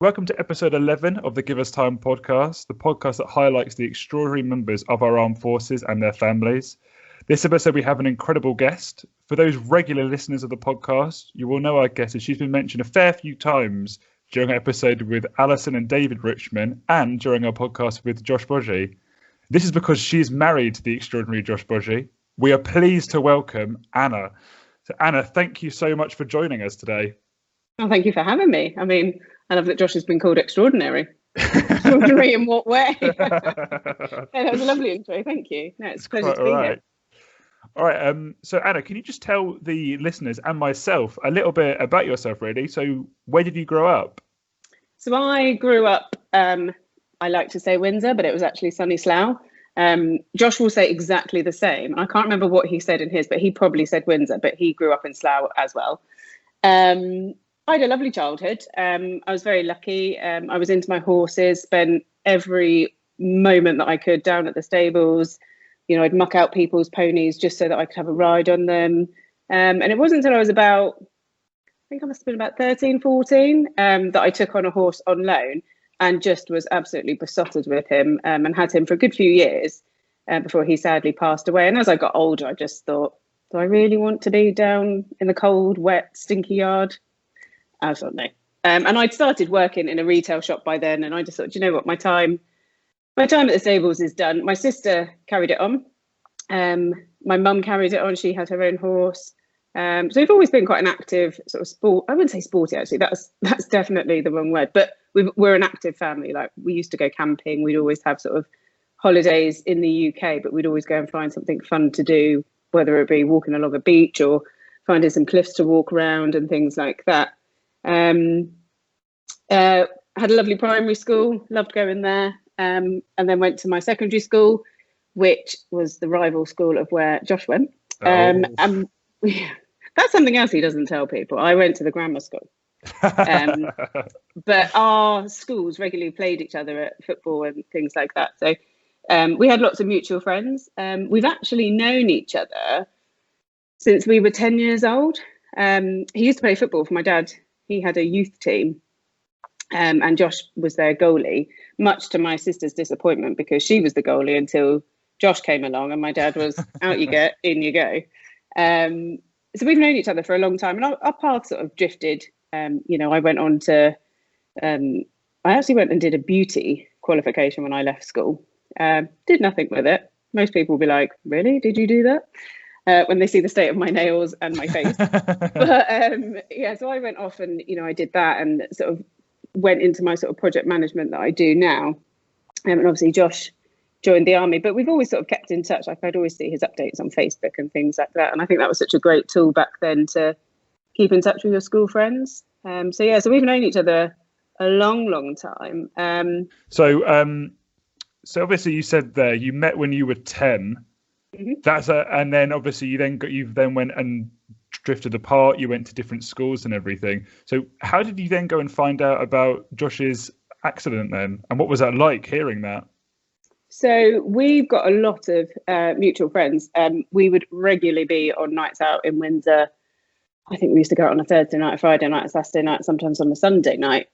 Welcome to episode 11 of the Give Us Time podcast, the podcast that highlights the extraordinary members of our armed forces and their families. This episode, we have an incredible guest. For those regular listeners of the podcast, you will know our guest as she's been mentioned a fair few times during our episode with Alison and David Richmond and during our podcast with Josh Boggi. This is because she is married to the extraordinary Josh Boggi. We are pleased to welcome Anna. So Anna, thank you so much for joining us today. Oh, thank you for having me. I mean, I love that Josh has been called extraordinary. Extraordinary in what way? Yeah, that was a lovely intro. Thank you. No, it's a pleasure to be here. All right. So Anna, can you just tell the listeners and myself a little bit about yourself, really? So where did you grow up? So I grew up, I like to say Windsor, but it was actually sunny Slough. Josh will say exactly the same. I can't remember what he said in his, but he probably said Windsor, but he grew up in Slough as well. I had a lovely childhood. I was very lucky. I was into my horses, spent every moment that I could down at the stables. You know, I'd muck out people's ponies just so that I could have a ride on them. And it wasn't until I was about, I think I must have been about 13, 14, that I took on a horse on loan and just was absolutely besotted with him, and had him for a good few years before he sadly passed away. And as I got older, I just thought, do I really want to be down in the cold, wet, stinky yard? I thought no. And I'd started working in a retail shop by then, and I just thought, you know what, my time at the stables is done. My sister carried it on. My mum carried it on. She had her own horse. So we've always been quite an active sort of sport. I wouldn't say sporty, actually. That's definitely the wrong word. But we're an active family. Like, we used to go camping. We'd always have sort of holidays in the UK, but we'd always go and find something fun to do, whether it be walking along a beach or finding some cliffs to walk around and things like that. Had a lovely primary school, loved going there, and then went to my secondary school, which was the rival school of where Josh went. And that's something else he doesn't tell people. I went to the grammar school, but our schools regularly played each other at football and things like that. So we had lots of mutual friends. We've actually known each other since we were 10 years old. He used to play football for my dad. He had a youth team, and Josh was their goalie, much to my sister's disappointment, because she was the goalie until Josh came along and my dad was out you get, in you go. So we've known each other for a long time, and our paths sort of drifted. You know, I went on to, I actually went and did a beauty qualification when I left school. Did nothing with it. Most people will be like, really? Did you do that? When they see the state of my nails and my face. But yeah, so I went off and, you know, I did that and sort of went into my sort of project management that I do now. And obviously Josh joined the army, but we've always sort of kept in touch. Like, I'd always see his updates on Facebook and things like that. And I think that was such a great tool back then to keep in touch with your school friends. So yeah, so we've known each other a long, long time. So obviously you said there you met when you were 10. Mm-hmm. And then obviously you then went and drifted apart. You went to different schools and everything. So how did you then go and find out about Josh's accident then? And what was that like, hearing that? So we've got a lot of mutual friends. We would regularly be on nights out in Windsor. I think we used to go out on a Thursday night, a Friday night, a Saturday night, sometimes on a Sunday night.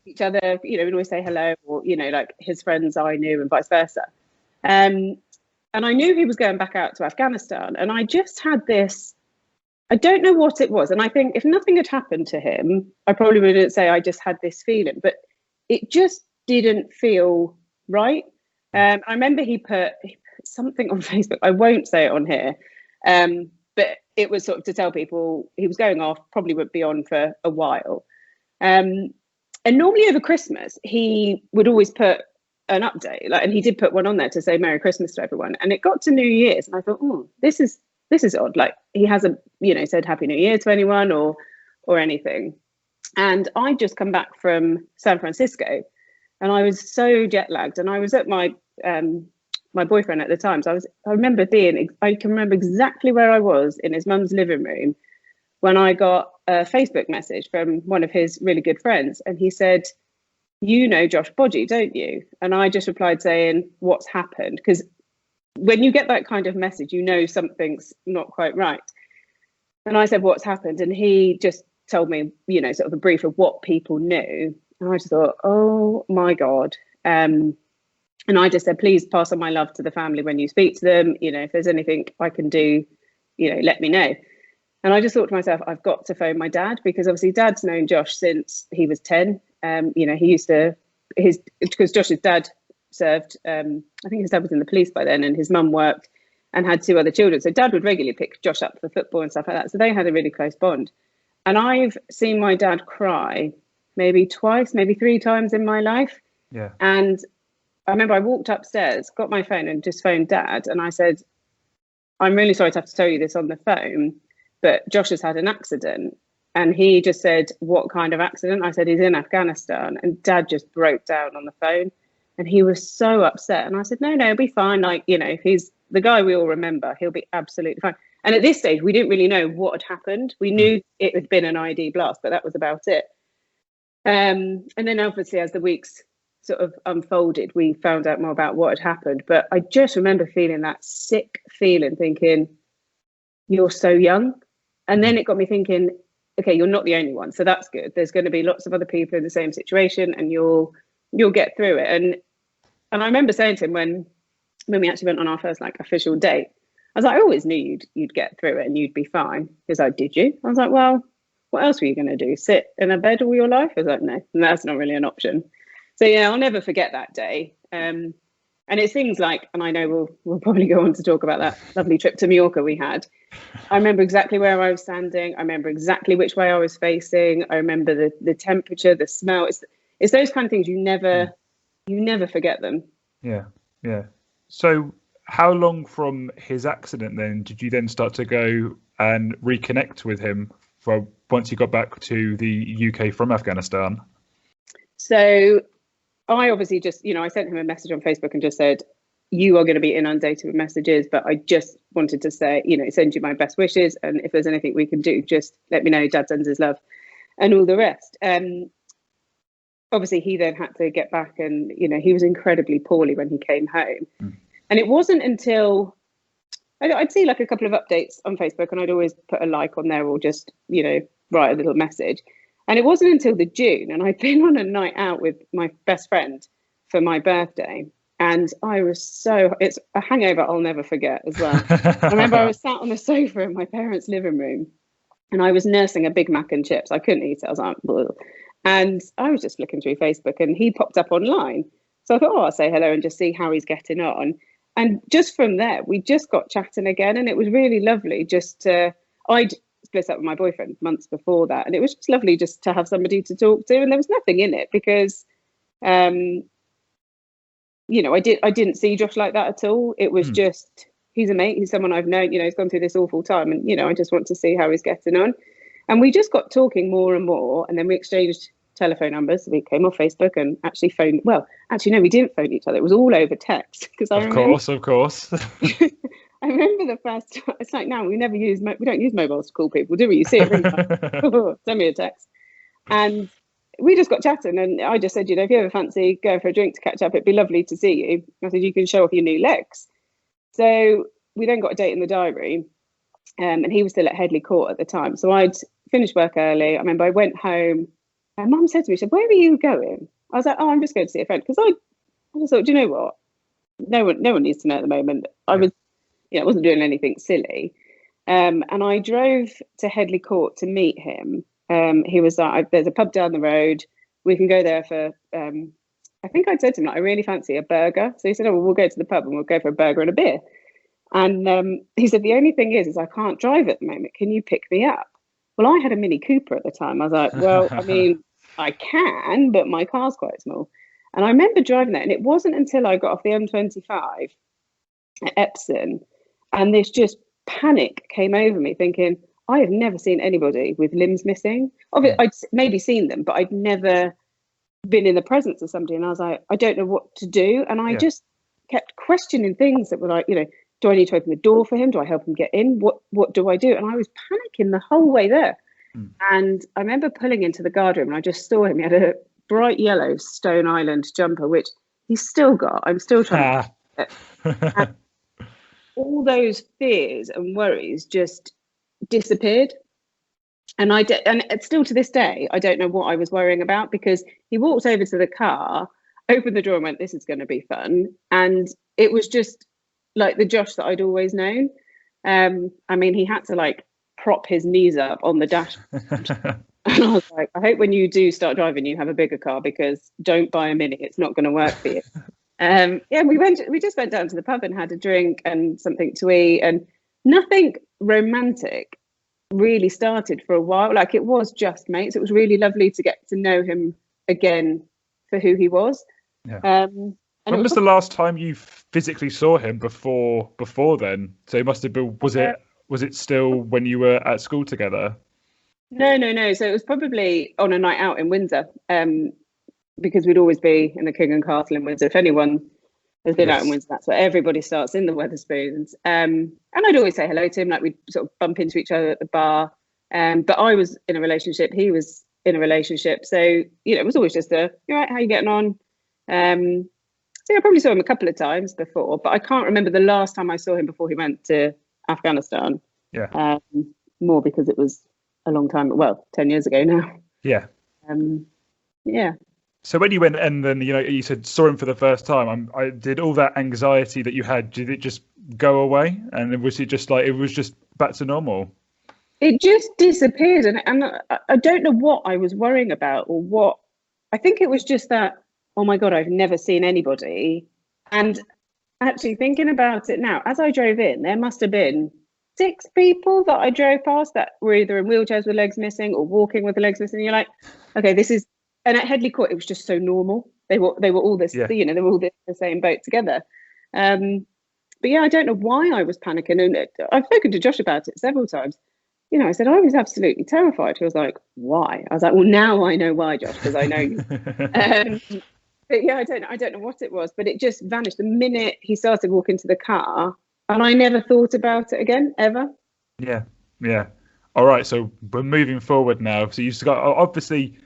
Each other, you know, we'd always say hello, or, you know, like his friends I knew and vice versa. And I knew he was going back out to Afghanistan, and I just had this, I don't know what it was. And I think if nothing had happened to him, I probably wouldn't say I just had this feeling, but it just didn't feel right. I remember he put something on Facebook. I won't say it on here, but it was sort of to tell people he was going off, probably would be on for a while. And normally over Christmas, he would always put an update, like, and he did put one on there to say Merry Christmas to everyone. And it got to New Year's, and I thought, oh, this is odd. Like, he hasn't, you know, said Happy New Year to anyone or anything. And I just come back from San Francisco, and I was so jet lagged, and I was at my my boyfriend at the time. So I can remember exactly where I was in his mum's living room when I got a Facebook message from one of his really good friends, and he said, you know Josh Boggi, don't you? And I just replied saying, what's happened? Because when you get that kind of message, you know something's not quite right. And I said, what's happened? And he just told me, sort of a brief of what people knew. And I just thought, oh my God. And I just said, please pass on my love to the family when you speak to them. If there's anything I can do, let me know. And I just thought to myself, I've got to phone my dad, because obviously Dad's known Josh since he was 10. He used to, because Josh's dad served, I think his dad was in the police by then, and his mum worked and had 2 other children. So Dad would regularly pick Josh up for football and stuff like that. So they had a really close bond. And I've seen my dad cry maybe twice, maybe 3 times in my life. Yeah. And I remember I walked upstairs, got my phone and just phoned Dad. And I said, I'm really sorry to have to tell you this on the phone, but Josh has had an accident. And he just said, what kind of accident? I said, he's in Afghanistan. And Dad just broke down on the phone. And he was so upset. And I said, no, he'll be fine. Like, if he's the guy we all remember, he'll be absolutely fine. And at this stage, we didn't really know what had happened. We knew it had been an ID blast, but that was about it. And then obviously, as the weeks sort of unfolded, we found out more about what had happened. But I just remember feeling that sick feeling, thinking, you're so young. And then it got me thinking, okay, you're not the only one. So that's good. There's going to be lots of other people in the same situation, and you'll get through it. And I remember saying to him when we actually went on our first official date, I was like, I always knew you'd get through it and you'd be fine. He was like, did you? I was like, well, what else were you going to do? Sit in a bed all your life? I was like, no, that's not really an option. So yeah, I'll never forget that day. And it's things like, and I know we'll probably go on to talk about that lovely trip to Majorca we had. I remember exactly where I was standing. I remember exactly which way I was facing. I remember the temperature, the smell. It's those kind of things you never forget them. Yeah. So how long from his accident then did you then start to go and reconnect with him for once you got back to the UK from Afghanistan? So I obviously just, I sent him a message on Facebook and just said, you are going to be inundated with messages, but I just wanted to say, send you my best wishes. And if there's anything we can do, just let me know. Dad sends his love and all the rest. Obviously, he then had to get back and, he was incredibly poorly when he came home. And it wasn't until I'd see a couple of updates on Facebook, and I'd always put a like on there or just, write a little message. And it wasn't until the June, and I'd been on a night out with my best friend for my birthday. And I was it's a hangover I'll never forget as well. I remember I was sat on the sofa in my parents' living room, and I was nursing a Big Mac and chips. I couldn't eat it. I was like, ugh. And I was just flicking through Facebook, and he popped up online. So I thought, I'll say hello and just see how he's getting on. And just from there, we just got chatting again. And it was really lovely I'd split up with my boyfriend months before that. And it was just lovely just to have somebody to talk to. And there was nothing in it because, I didn't see Josh like that at all. It was just, he's a mate. He's someone I've known, he's gone through this awful time. And, I just want to see how he's getting on. And we just got talking more and more. And then we exchanged telephone numbers. We came off Facebook and actually phoned. Well, actually, no, we didn't phone each other. It was all over text. Of course. I remember the first time. It's like now we don't use mobiles to call people, do we? You see it, ring, send me a text. And we just got chatting, and I just said, if you ever fancy going for a drink to catch up, it'd be lovely to see you. I said, you can show off your new legs. So we then got a date in the diary, and he was still at Headley Court at the time. So I'd finished work early. I remember I went home. And Mum said to me, she said, where are you going? I was like, oh, I'm just going to see a friend. Because I just thought, do you know what? No one needs to know at the moment. I wasn't doing anything silly. And I drove to Headley Court to meet him. He was like, there's a pub down the road. We can go there for, I think I'd said to him, I really fancy a burger. So he said, we'll go to the pub and we'll go for a burger and a beer. And he said, the only thing is I can't drive at the moment. Can you pick me up? Well, I had a Mini Cooper at the time. I was like, well, I mean, I can, but my car's quite small. And I remember driving that, and it wasn't until I got off the M25 at Epsom, and this just panic came over me, thinking, I have never seen anybody with limbs missing. Obviously, I'd maybe seen them, but I'd never been in the presence of somebody. And I was like, I don't know what to do. And I just kept questioning things that were like, do I need to open the door for him? Do I help him get in? What do I do? And I was panicking the whole way there. And I remember pulling into the guard room, and I just saw him. He had a bright yellow Stone Island jumper, which he's still got. I'm still trying to and all those fears and worries just disappeared. And and it's still to this day, I don't know what I was worrying about, because he walked over to the car, opened the door and went, "This is going to be fun." And it was just like the Josh that I'd always known. I mean, he had to like prop his knees up on the dash. And I was like, I hope when you do start driving, you have a bigger car, because don't buy a Mini. It's not going to work for you. Yeah, we just went down to the pub and had a drink and something to eat, and nothing romantic really started for a while. Like, it was just mates. It was really lovely to get to know him again for who he was. Yeah. And when was the last time you physically saw him before then? So it must have been, was it still when you were at school together? No. So it was probably on a night out in Windsor, because we'd always be in the King and Castle in Windsor. If anyone has been out in Windsor, that's where everybody starts, in the Wetherspoons. And I'd always say hello to him, like we'd sort of bump into each other at the bar. But I was in a relationship, he was in a relationship. So, you know, it was always just "You all right, how are you getting on?" So I probably saw him a couple of times before, but I can't remember the last time I saw him before he went to Afghanistan. Yeah. More because it was a long time, 10 years ago now. Yeah. Yeah. So when you went, and then, you know, you said saw him for the first time, I did all that anxiety that you had, did it just go away? And was it just like, it was just back to normal? It just disappeared. And I don't know what I was worrying about, or what. I think it was just that, oh my God, I've never seen anybody. And actually thinking about it now, as I drove in, there must have been 6 people that I drove past that were either in wheelchairs with legs missing or walking with the legs missing. And you're like, okay, this is. And at Headley Court, it was just so normal. They were all this, you know, they were all the same boat together. But yeah, I don't know why I was panicking. And I've spoken to Josh about it several times. You know, I said, I was absolutely terrified. He was like, why? I was like, well, now I know why, Josh, because I know you. But yeah, I don't know what it was, but it just vanished the minute he started walking to the car. And I never thought about it again, ever. Yeah. All right, so we're moving forward now. So you've got, obviously,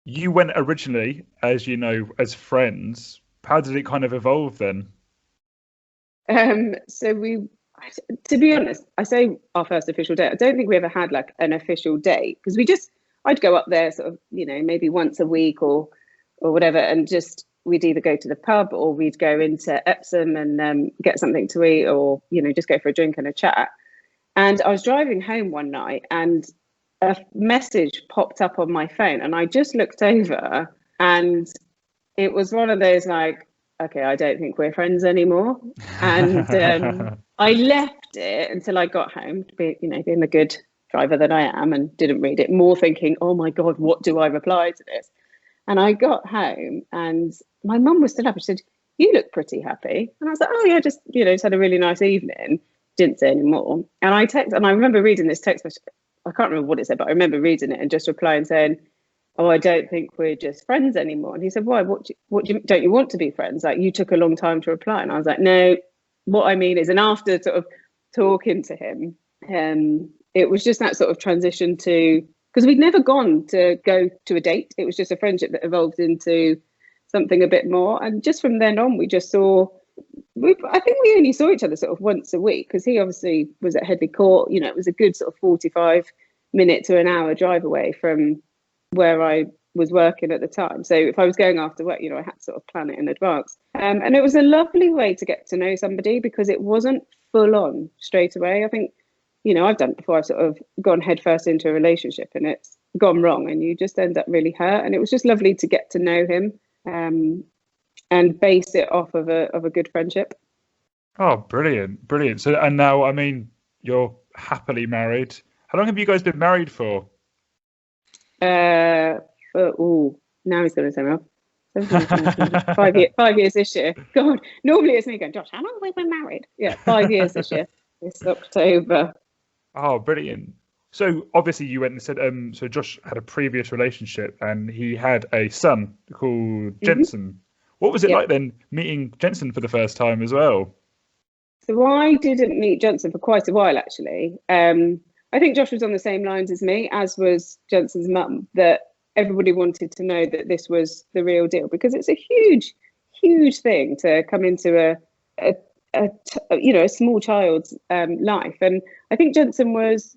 you went originally, as you know, as friends. How did it kind of evolve then? So to be honest, I say our first official date. I don't think we ever had like an official date, because I'd go up there sort of, you know, maybe once a week or whatever, and just we'd either go to the pub or we'd go into Epsom and get something to eat, or, you know, just go for a drink and a chat. And I was driving home one night and a message popped up on my phone, and I just looked over, and it was one of those like, okay, I don't think we're friends anymore. And I left it until I got home, to be, you know, being the good driver that I am, and didn't read it, more thinking, oh my God, what do I reply to this? And I got home and my mum was still up. She said, you look pretty happy. And I was like, oh yeah, just, you know, just had a really nice evening. Didn't say any more. And I remember reading this text message. I can't remember what it said, but I remember reading it and just replying saying, oh, I don't think we're just friends anymore. And he said, why? Don't you want to be friends? Like, you took a long time to reply. And I was like, no, what I mean is, and after sort of talking to him, it was just that sort of transition to, because we'd never gone to go to a date. It was just a friendship that evolved into something a bit more. And just from then on, we just I think we only saw each other sort of once a week, because he obviously was at Headley Court. You know, it was a good sort of 45-minute to an hour drive away from where I was working at the time. So if I was going after work, you know, I had to sort of plan it in advance. And it was a lovely way to get to know somebody, because it wasn't full on straight away. I think, you know, I've done it before. I've sort of gone headfirst into a relationship and it's gone wrong, and you just end up really hurt. And it was just lovely to get to know him. And base it off of a good friendship. Oh, brilliant. So, and now, I mean, you're happily married. How long have you guys been married for? Now he's going to say, well, 5 years this year. God, normally it's me going, Josh, how long have we been married? Yeah, 5 years this year. This October. Oh, brilliant. So obviously you went and said, so Josh had a previous relationship and he had a son called Jensen. What was it like then meeting Jensen for the first time as well? So I didn't meet Jensen for quite a while, actually. I think Josh was on the same lines as me, as was Jensen's mum, that everybody wanted to know that this was the real deal, because it's a huge thing to come into a small child's life. And I think Jensen was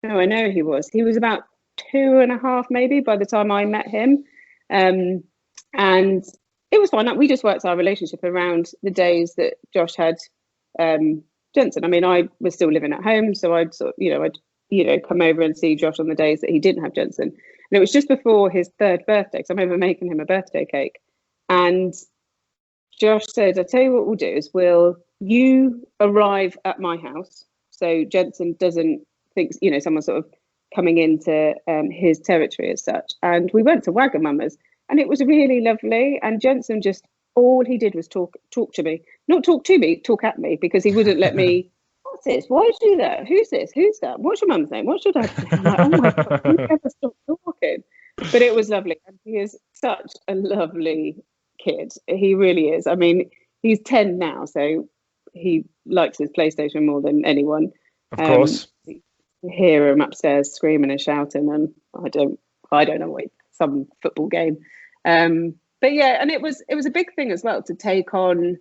No, I know he was. He was about 2.5 maybe by the time I met him. And it was fine. Like, we just worked our relationship around the days that Josh had Jensen. I mean, I was still living at home, so I'd come over and see Josh on the days that he didn't have Jensen. And it was just before his 3rd birthday, so I remember making him a birthday cake. And Josh said, "I'll tell you what we'll do is you arrive at my house, so Jensen doesn't think someone sort of coming into his territory as such." And we went to Wagamama's, and it was really lovely. And Jensen just, all he did was talk to me, not talk to me, talk at me, because he wouldn't let me. What's this? Why did you do that? Who's this? Who's that? What's your mum's name? What's your dad's name? I'm like, oh my God, you never stop talking. But it was lovely. And he is such a lovely kid. He really is. I mean, he's 10 now, so he likes his PlayStation more than anyone. Of course. Hear him upstairs screaming and shouting, and I don't know, some football game. But yeah, and it was a big thing as well to take on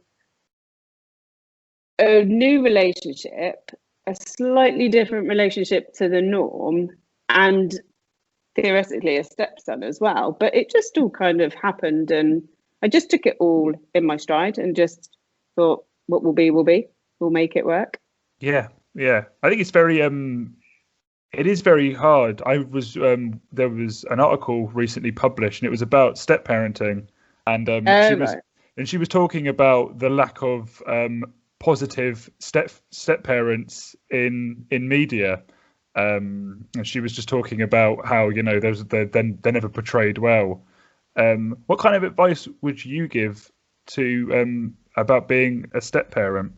a new relationship, a slightly different relationship to the norm, and theoretically a stepson as well. But it just all kind of happened, and I just took it all in my stride and just thought, what will be, we'll make it work. Yeah. I think it's very it is very hard. There was an article recently published, and it was about step parenting, and she was talking about the lack of positive step parents in media. And she was just talking about how they're never portrayed well. What kind of advice would you give to about being a step parent?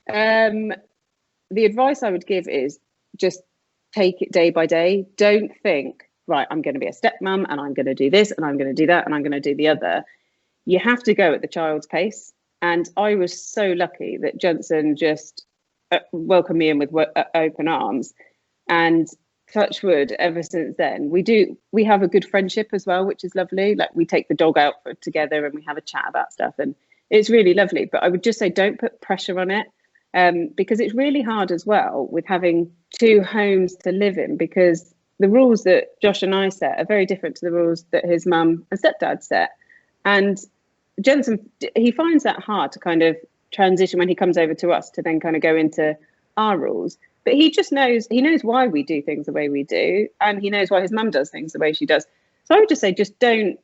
The advice I would give is just take it day by day. Don't think, right, I'm going to be a stepmom and I'm going to do this and I'm going to do that and I'm going to do the other. You have to go at the child's pace. And I was so lucky that Jensen just welcomed me in with open arms. And touch wood, ever since then, we have a good friendship as well, which is lovely. Like, we take the dog out together and we have a chat about stuff, and it's really lovely. But I would just say, don't put pressure on it. Because it's really hard as well with having 2 homes to live in, because the rules that Josh and I set are very different to the rules that his mum and stepdad set. And Jensen, he finds that hard to kind of transition when he comes over to us to then kind of go into our rules. But he knows why we do things the way we do, and he knows why his mum does things the way she does. So I would just say, just don't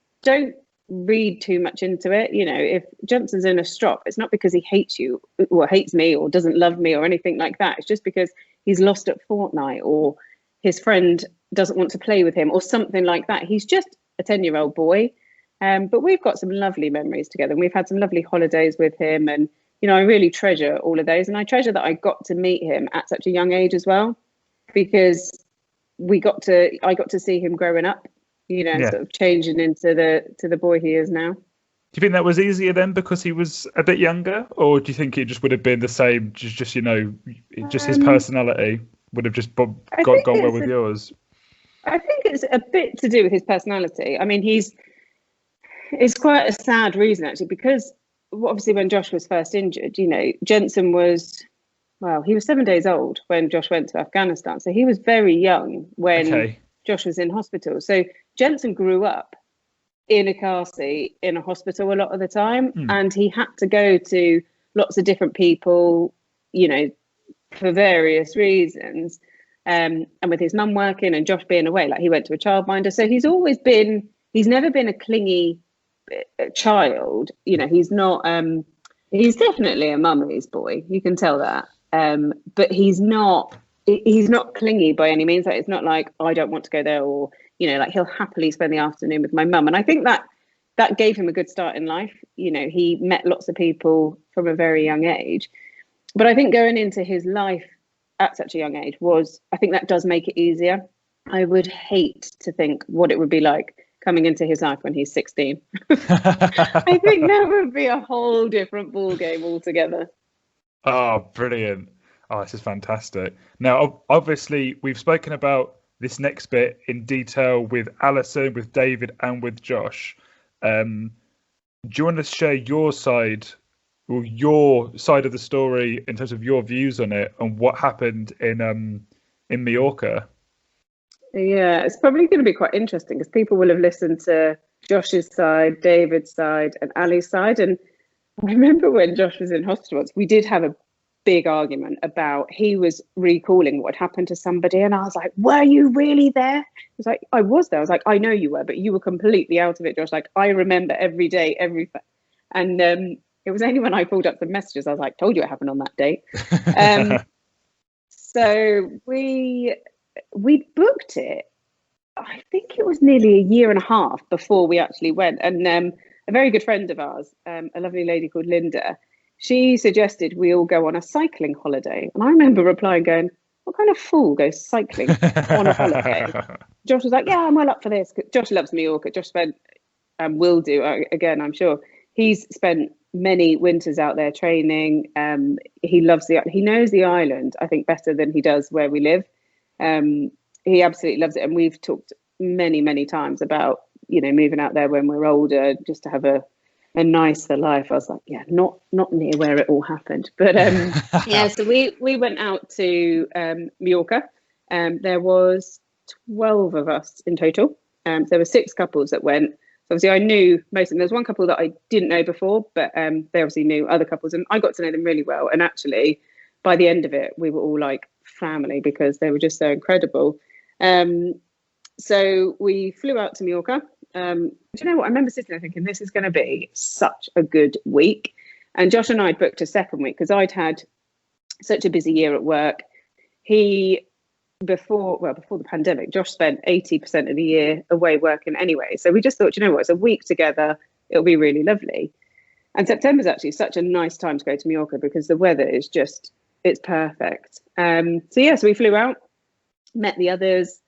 read too much into it. If Jensen's in a strop, it's not because he hates you or hates me or doesn't love me or anything like that. It's just because he's lost at Fortnite, or his friend doesn't want to play with him, or something like that. He's just a 10-year-old boy. But we've got some lovely memories together, and we've had some lovely holidays with him, and I really treasure all of those. And I treasure that I got to meet him at such a young age as well, because I got to see him growing up, sort of changing into the boy he is now. Do you think that was easier then because he was a bit younger, or do you think it just would have been the same? Just his personality would have just gone well with yours? I think it's a bit to do with his personality. I mean, it's quite a sad reason actually, because obviously when Josh was first injured, Jensen was, he was 7 days old when Josh went to Afghanistan, so he was very young when Josh was in hospital. So Jensen grew up in a car seat in a hospital a lot of the time, and he had to go to lots of different people, for various reasons. And with his mum working and Josh being away, like, he went to a childminder. So he's never been a clingy child. He's not, he's definitely a mummy's boy. You can tell that. But he's not clingy by any means. Like, it's not like, I don't want to go there, or, like, he'll happily spend the afternoon with my mum. And I think that gave him a good start in life. He met lots of people from a very young age. But I think going into his life at such a young age I think that does make it easier. I would hate to think what it would be like coming into his life when he's 16. I think that would be a whole different ball game altogether. Oh, brilliant. Oh, this is fantastic. Now, obviously, we've spoken about this next bit in detail with Alison, with David, and with Josh. Do you want to share your side of the story in terms of your views on it and what happened in in Majorca. Yeah, it's probably going to be quite interesting because people will have listened to Josh's side, David's side, and Ali's side. And I remember when Josh was in hospital once, we did have a big argument about he was recalling what had happened to somebody. And I was like, were you really there? He was like, I was there. I was like, I know you were, but you were completely out of it, Josh. Like, I remember every day, and it was only when I pulled up the messages, I was like, told you it happened on that date. So we booked it. I think it was nearly a year and a half before we actually went. And a very good friend of ours, a lovely lady called Linda, she suggested we all go on a cycling holiday. And I remember replying, going, what kind of fool goes cycling on a holiday? Josh was like, yeah, I'm well up for this. Josh loves Majorca. Josh spent, and will do again, I'm sure. He's spent many winters out there training. He knows the island, I think, better than he does where we live. He absolutely loves it. And we've talked many, many times about, moving out there when we're older, just to have a nicer life. I was like, yeah, not near where it all happened. But yeah, so we went out to Majorca. There was 12 of us in total. There were 6 couples that went. So obviously I knew most of them. There was one couple that I didn't know before, but they obviously knew other couples, and I got to know them really well. And actually, by the end of it, we were all like family because they were just so incredible. So we flew out to Majorca. Do you know what? I remember sitting there thinking, this is going to be such a good week. And Josh and I booked a second week because I'd had such a busy year at work. Before the pandemic, Josh spent 80% of the year away working anyway. So we just thought, it's a week together. It'll be really lovely. And September's actually such a nice time to go to Majorca because the weather is it's perfect. So we flew out, met the others.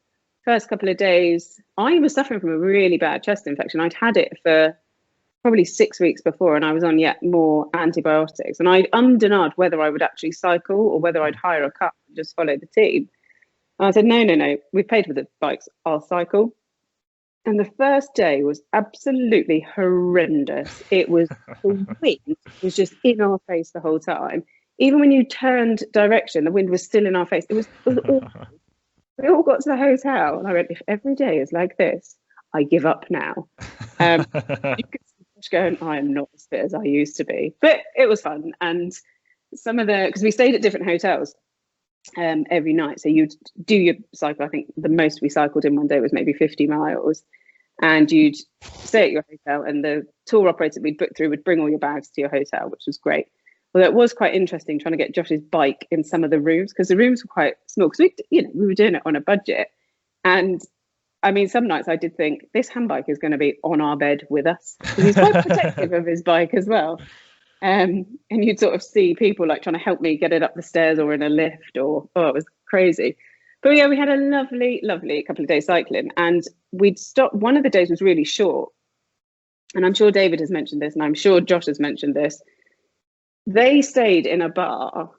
First couple of days, I was suffering from a really bad chest infection. I'd had it for probably 6 weeks before, and I was on yet more antibiotics. And I'd ummed whether I would actually cycle or whether I'd hire a car and just follow the team. And I said, no, we've paid for the bikes, I'll cycle. And the first day was absolutely horrendous. It was, the wind was just in our face the whole time. Even when you turned direction, the wind was still in our face. It was awful. We all got to the hotel, and I went, if every day is like this, I give up now. You could see Josh going, I am not as fit as I used to be. But it was fun. And because we stayed at different hotels every night. So you'd do your cycle. I think the most we cycled in one day was maybe 50 miles. And you'd stay at your hotel, and the tour operator we'd booked through would bring all your bags to your hotel, which was great. Well, it was quite interesting trying to get Josh's bike in some of the rooms because the rooms were quite small. Because we were doing it on a budget, and I mean, some nights I did think this handbike is going to be on our bed with us because he's quite protective of his bike as well. And you'd sort of see people like trying to help me get it up the stairs or in a lift, it was crazy. But yeah, we had a lovely, lovely couple of days cycling, and we'd stopped. One of the days was really short, and I'm sure David has mentioned this, and I'm sure Josh has mentioned this. They stayed in a bar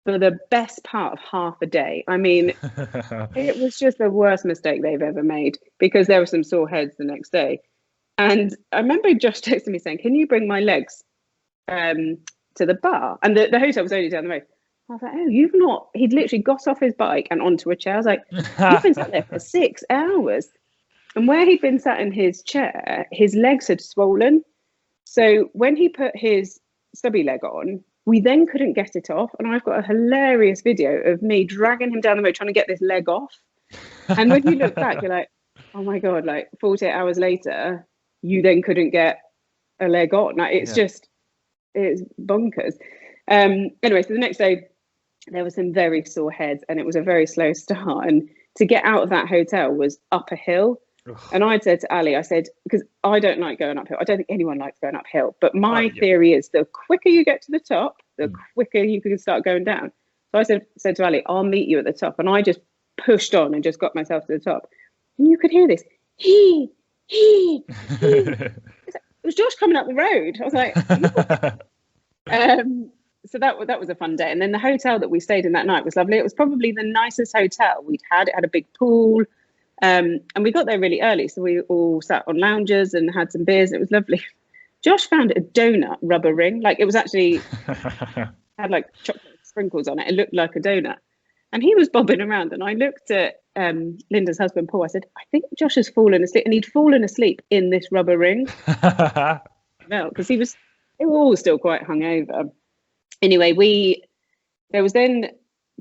for the best part of half a day. I mean, it was just the worst mistake they've ever made because there were some sore heads the next day. And I remember Josh texted me saying, can you bring my legs to the bar? And the hotel was only down the road. I was like, oh, he'd literally got off his bike and onto a chair. I was like, you've been sat there for 6 hours. And where he'd been sat in his chair, his legs had swollen. So when he put his stubby leg on, we then couldn't get it off. And I've got a hilarious video of me dragging him down the road trying to get this leg off. And when you look back, you're like, oh my God, like 48 hours later, you then couldn't get a leg on. Like, it's bonkers. Anyway, so the next day, there were some very sore heads and it was a very slow start. And to get out of that hotel was up a hill. And I'd said to Ali, I said, because I don't like going uphill. I don't think anyone likes going uphill. But my theory is the quicker you get to the top, the quicker you can start going down. So I said to Ali, I'll meet you at the top. And I just pushed on and just got myself to the top. And you could hear this. He. It was Josh coming up the road. I was like, so that was a fun day. And then the hotel that we stayed in that night was lovely. It was probably the nicest hotel we'd had. It had a big pool. And we got there really early, so we all sat on lounges and had some beers. It was lovely. Josh found a donut rubber ring, like it was actually had like chocolate sprinkles on it. It looked like a donut. And he was bobbing around, and I looked at Linda's husband, Paul. I said, I think Josh has fallen asleep, and he'd fallen asleep in this rubber ring. No, because they were all still quite hungover. Anyway, there was then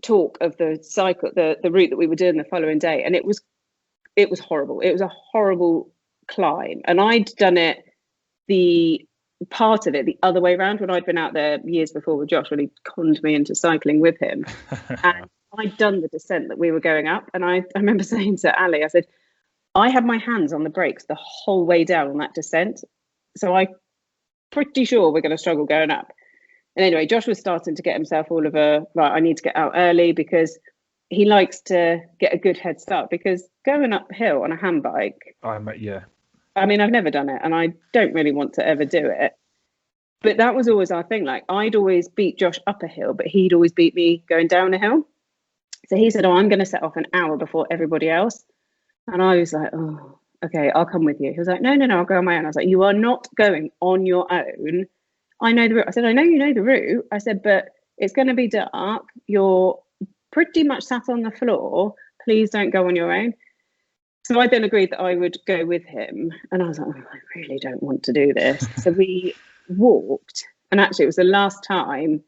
talk of the cycle, the route that we were doing the following day, and it was horrible. It was a horrible climb, and I'd done it the other way around when I'd been out there years before with Josh, when he conned me into cycling with him. And I'd done the descent that we were going up, and I remember saying to Ali, I said, I had my hands on the brakes the whole way down on that descent, so I'm pretty sure we're going to struggle going up. And anyway, Josh was starting to get himself all of right, I need to get out early, because he likes to get a good head start, because going uphill on a handbike, I mean, I've never done it, and I don't really want to ever do it. But that was always our thing. Like, I'd always beat Josh up a hill, but he'd always beat me going down a hill. So he said, I'm going to set off an hour before everybody else. And I was like, oh, okay, I'll come with you. He was like, no, I'll go on my own. I was like, you are not going on your own. I know the route. I said, I know you know the route. I said, but it's going to be dark. You're pretty much sat on the floor. Please don't go on your own. So I then agreed that I would go with him. And I was like, I really don't want to do this. So we walked. And actually, it was the last time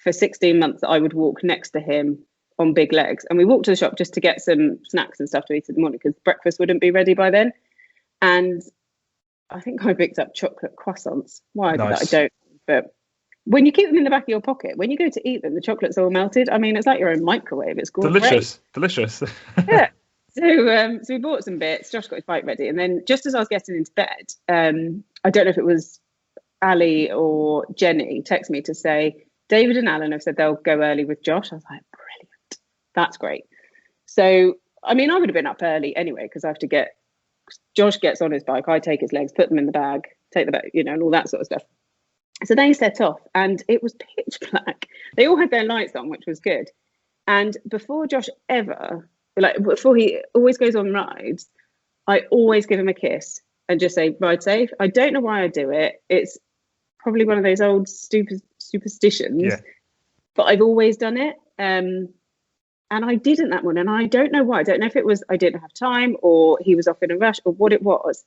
for 16 months that I would walk next to him on big legs. And we walked to the shop just to get some snacks and stuff to eat in the morning, because breakfast wouldn't be ready by then. And I think I picked up chocolate croissants. Why did that? I don't know. But when you keep them in the back of your pocket, when you go to eat them, the chocolate's all melted. I mean, it's like your own microwave. It's great. Delicious. Yeah. So we bought some bits. Josh got his bike ready. And then just as I was getting into bed, I don't know if it was Ali or Jenny, text me to say, David and Alan have said they'll go early with Josh. I was like, brilliant. That's great. So, I mean, I would have been up early anyway, because I have to Josh gets on his bike, I take his legs, put them in the bag, take the bag, and all that sort of stuff. So they set off, and it was pitch black. They all had their lights on, which was good. And before Josh before he always goes on rides, I always give him a kiss and just say, ride safe. I don't know why I do it. It's probably one of those old superstitions, but I've always done it. And I didn't that one, and I don't know why. I don't know if it was I didn't have time, or he was off in a rush, or what it was.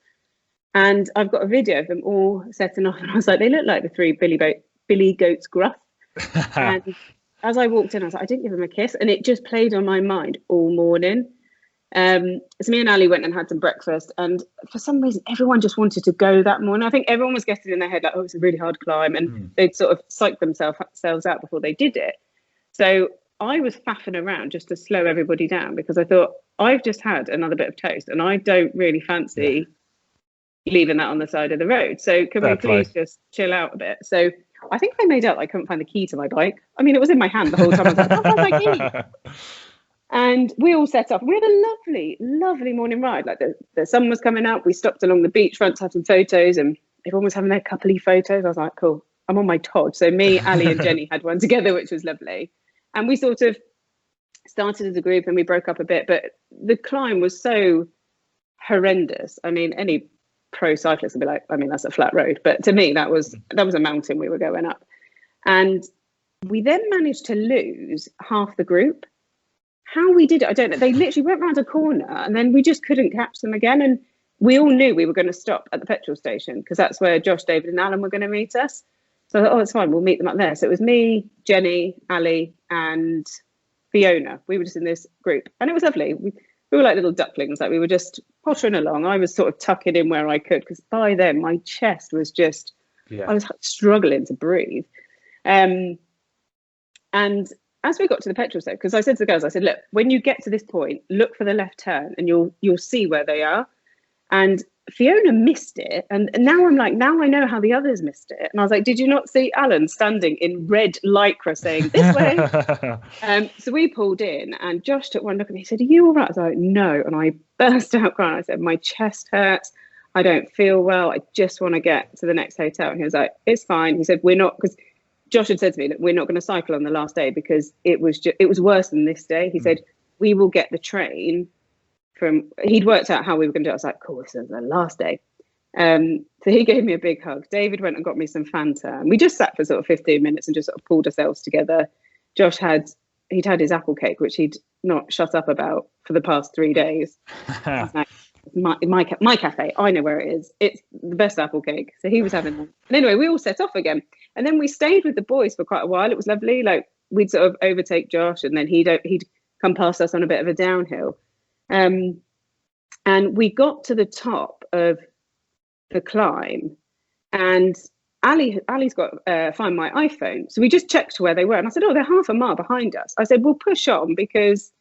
And I've got a video of them all setting off, and I was like, they look like the three Billy Goats Gruff. And as I walked in, I was like, I didn't give him a kiss, and it just played on my mind all morning. So me and Ali went and had some breakfast, and for some reason, everyone just wanted to go that morning. I think everyone was getting in their head like, oh, it's a really hard climb, and they'd sort of psyched themselves out before they did it. So I was faffing around just to slow everybody down, because I thought, I've just had another bit of toast, and I don't really fancy leaving that on the side of the road. So can we please just chill out a bit? So I think I made out I couldn't find the key to my bike. I mean, it was in my hand the whole time. I was like, oh, where's my key? And we all set off. We had a lovely, lovely morning ride. Like the sun was coming out. We stopped along the beachfront to have some photos, and everyone was having their coupley photos. I was like, cool, I'm on my Todd. So me, Ali and Jenny had one together, which was lovely. And we sort of started as a group, and we broke up a bit. But the climb was so horrendous. I mean, any pro cyclist would be like, I mean, that's a flat road. But to me, that was a mountain we were going up. And we then managed to lose half the group. How we did it, I don't know. They literally went round a corner, and then we just couldn't catch them again. And we all knew we were going to stop at the petrol station, because that's where Josh, David and Alan were going to meet us. So I thought, oh, it's fine, we'll meet them up there. So it was me, Jenny, Ali and Fiona. We were just in this group, and it was lovely. We were like little ducklings, like we were just pottering along. I was sort of tucking in where I could, because by then my chest was just, I was struggling to breathe. And as we got to the petrol station, because I said to the girls, I said, look, when you get to this point, look for the left turn, and you'll see where they are. And Fiona missed it, and now I'm like, now I know how the others missed it. And I was like, did you not see Alan standing in red lycra saying this way? So we pulled in, and Josh took one look at me. He said, are you all right? I was like, no. And I burst out crying. I said, my chest hurts, I don't feel well, I just want to get to the next hotel. And he was like, it's fine. He said, we're not, because Josh had said to me that we're not going to cycle on the last day, because it was worse than this day. He said, we will get the train he'd worked out how we were going to do it. I was like, cool, this is the last day. So he gave me a big hug. David went and got me some Fanta, and we just sat for sort of 15 minutes and just sort of pulled ourselves together. Josh had he'd had his apple cake, which he'd not shut up about for the past 3 days. He's like, my cafe, I know where it is. It's the best apple cake. So he was having them. And anyway, we all set off again. And then we stayed with the boys for quite a while. It was lovely. Like, we'd sort of overtake Josh, and then he'd come past us on a bit of a downhill. And we got to the top of the climb, and Ali's got Find My iPhone. So we just checked where they were. And I said, oh, they're half a mile behind us. I said, we'll push on, because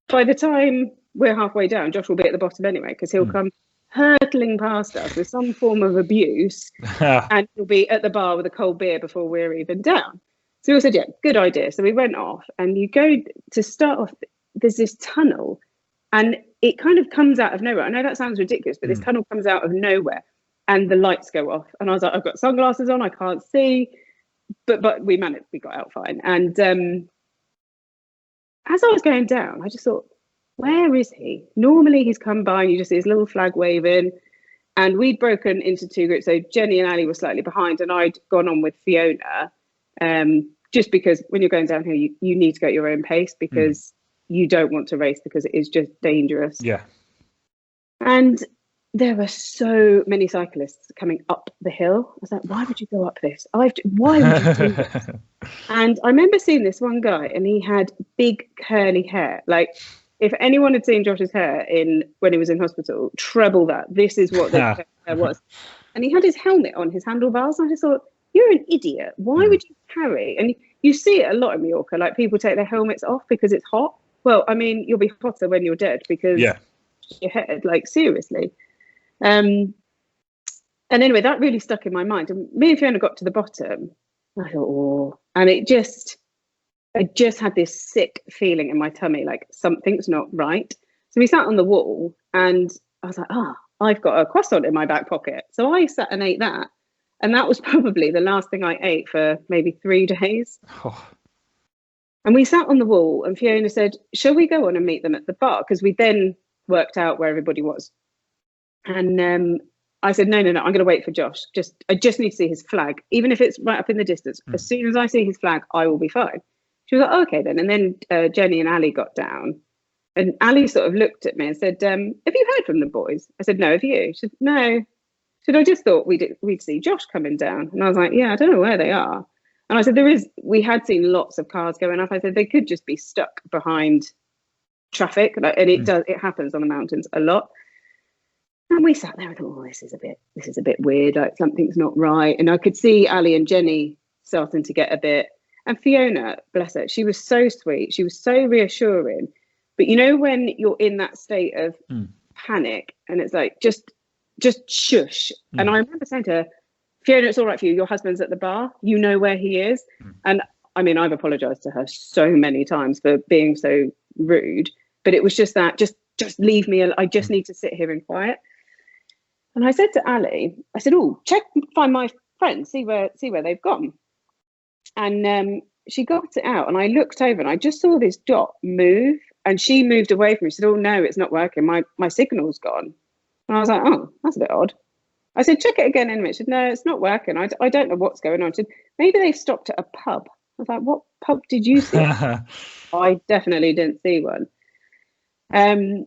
by the time we're halfway down, Josh will be at the bottom anyway, because he'll come hurtling past us with some form of abuse and he'll be at the bar with a cold beer before we're even down. So we said, yeah, good idea. So we went off, and you go to start off, there's this tunnel, and it kind of comes out of nowhere. I know that sounds ridiculous, but this tunnel comes out of nowhere, and the lights go off. And I was like, I've got sunglasses on, I can't see. But we managed, we got out fine. And as I was going down, I just thought, where is he? Normally he's come by and you just see his little flag waving. And we'd broken into 2 groups. So Jenny and Ali were slightly behind, and I'd gone on with Fiona. Just because when you're going down here, you need to go at your own pace, because you don't want to race, because it is just dangerous. Yeah. And there were so many cyclists coming up the hill. I was like, why would you go up this? Why would you do this? And I remember seeing this one guy, and he had big curly hair. Like, if anyone had seen Josh's hair when he was in hospital, treble that. This is what the hair was. And he had his helmet on his handlebars. And I just thought, you're an idiot. Why would you carry? And you see it a lot in Majorca, like people take their helmets off because it's hot. Well, I mean, you'll be hotter when you're dead, because your head, like, seriously. And anyway, that really stuck in my mind. And me and Fiona got to the bottom. I thought, oh, and I just had this sick feeling in my tummy, like something's not right. So we sat on the wall, and I was like, I've got a croissant in my back pocket. So I sat and ate that. And that was probably the last thing I ate for maybe 3 days. And we sat on the wall, and Fiona said, shall we go on and meet them at the bar? Because we then worked out where everybody was. And I said, no, I'm going to wait for Josh. I just need to see his flag, even if it's right up in the distance. As soon as I see his flag, I will be fine. She was like, oh, okay then. And then Jenny and Ali got down, and Ali sort of looked at me and said, have you heard from the boys? I said, no, have you? She said, no. She said, I just thought we'd see Josh coming down. And I was like, yeah, I don't know where they are. And I said, we had seen lots of cars going up. I said, they could just be stuck behind traffic. And it happens on the mountains a lot. And we sat there and thought, oh, this is a bit weird. Like, something's not right. And I could see Ali and Jenny starting to get a bit. And Fiona, bless her, she was so sweet. She was so reassuring. But you know, when you're in that state of panic, and it's like, just shush. And I remember saying to her, Fiona, it's all right for you. Your husband's at the bar. You know where he is. And I mean, I've apologized to her so many times for being so rude, but it was just that, just leave me. I just need to sit here in quiet. And I said to Ali, I said, oh, find my friends, see where they've gone. And she got it out, and I looked over, and I just saw this dot move, and she moved away from me. She said, oh no, it's not working. My signal's gone. And I was like, oh, that's a bit odd. I said, check it again in a minute. She said, no, it's not working. I don't know what's going on. She said, maybe they've stopped at a pub. I was like, what pub did you see? I definitely didn't see one. And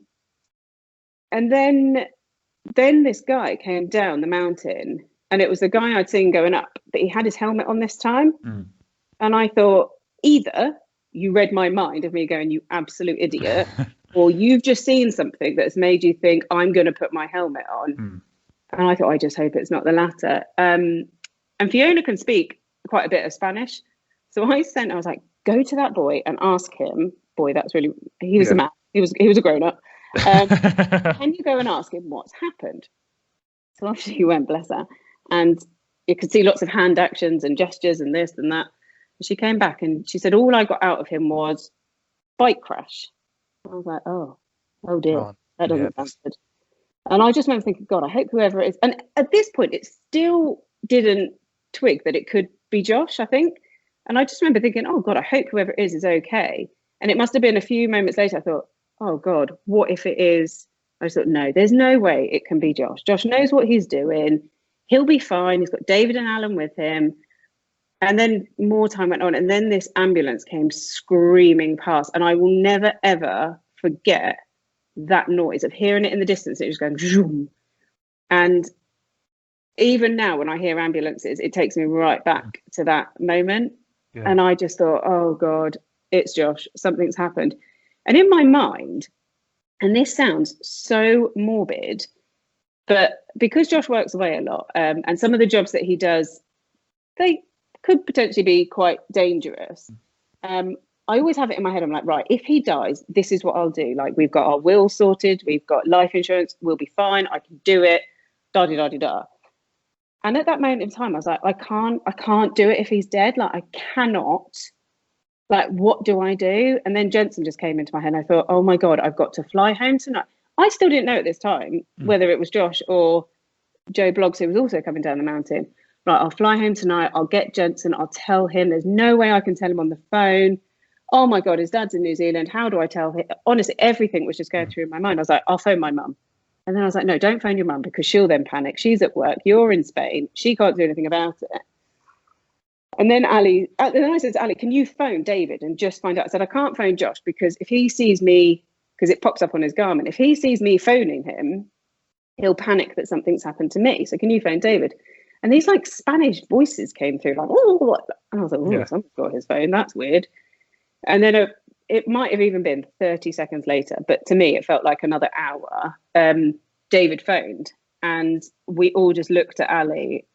then this guy came down the mountain, and it was the guy I'd seen going up, but he had his helmet on this time. And I thought, either you read my mind of me going, you absolute idiot, or you've just seen something that's made you think I'm going to put my helmet on. And I thought, I just hope it's not the latter. And Fiona can speak quite a bit of Spanish. So I was like, go to that boy and ask him. Boy, he was a man. He was a grown up. Can you go and ask him what's happened? So off she went, bless her. And you could see lots of hand actions and gestures and this and that. And she came back and she said, all I got out of him was bike crash. I was like, oh dear, that doesn't sound good. And I just remember thinking, God, I hope whoever it is. And at this point, it still didn't twig that it could be Josh, I think. And I just remember thinking, oh God, I hope whoever it is okay. And it must have been a few moments later, I thought, oh God, what if it is? I just thought, no, there's no way it can be Josh. Josh knows what he's doing. He'll be fine. He's got David and Alan with him. And then more time went on, and then this ambulance came screaming past, and I will never ever forget that noise of hearing it in the distance. It was going zoom. And even now when I hear ambulances, it takes me right back to that moment. Yeah. And I just thought, oh God, it's Josh, something's happened. And in my mind, and this sounds so morbid, but because Josh works away a lot, and some of the jobs that he does, they could potentially be quite dangerous. I always have it in my head. I'm like, right, if he dies, this is what I'll do. Like, we've got our will sorted, we've got life insurance, we'll be fine. I can do it. Da da da da da. And at that moment in time, I was like, I can't do it if he's dead. Like, I cannot. Like, what do I do? And then Jensen just came into my head, and I thought, oh my God, I've got to fly home tonight. I still didn't know at this time whether it was Josh or Joe Bloggs, who was also coming down the mountain. Right, I'll fly home tonight. I'll get Jensen. I'll tell him. There's no way I can tell him on the phone. Oh my God, his dad's in New Zealand. How do I tell him? Honestly, everything was just going through my mind. I was like, I'll phone my mum. And then I was like, no, don't phone your mum, because she'll then panic. She's at work. You're in Spain. She can't do anything about it. And then I said to Ali, can you phone David and just find out? I said, I can't phone Josh, because if he sees me, because it pops up on his Garmin, if he sees me phoning him, he'll panic that something's happened to me. So can you phone David? And these like Spanish voices came through, like, oh, and I was like, oh, someone's got his phone. That's weird. And then it might have even been 30 seconds later, but to me, it felt like another hour. David phoned, and we all just looked at Ali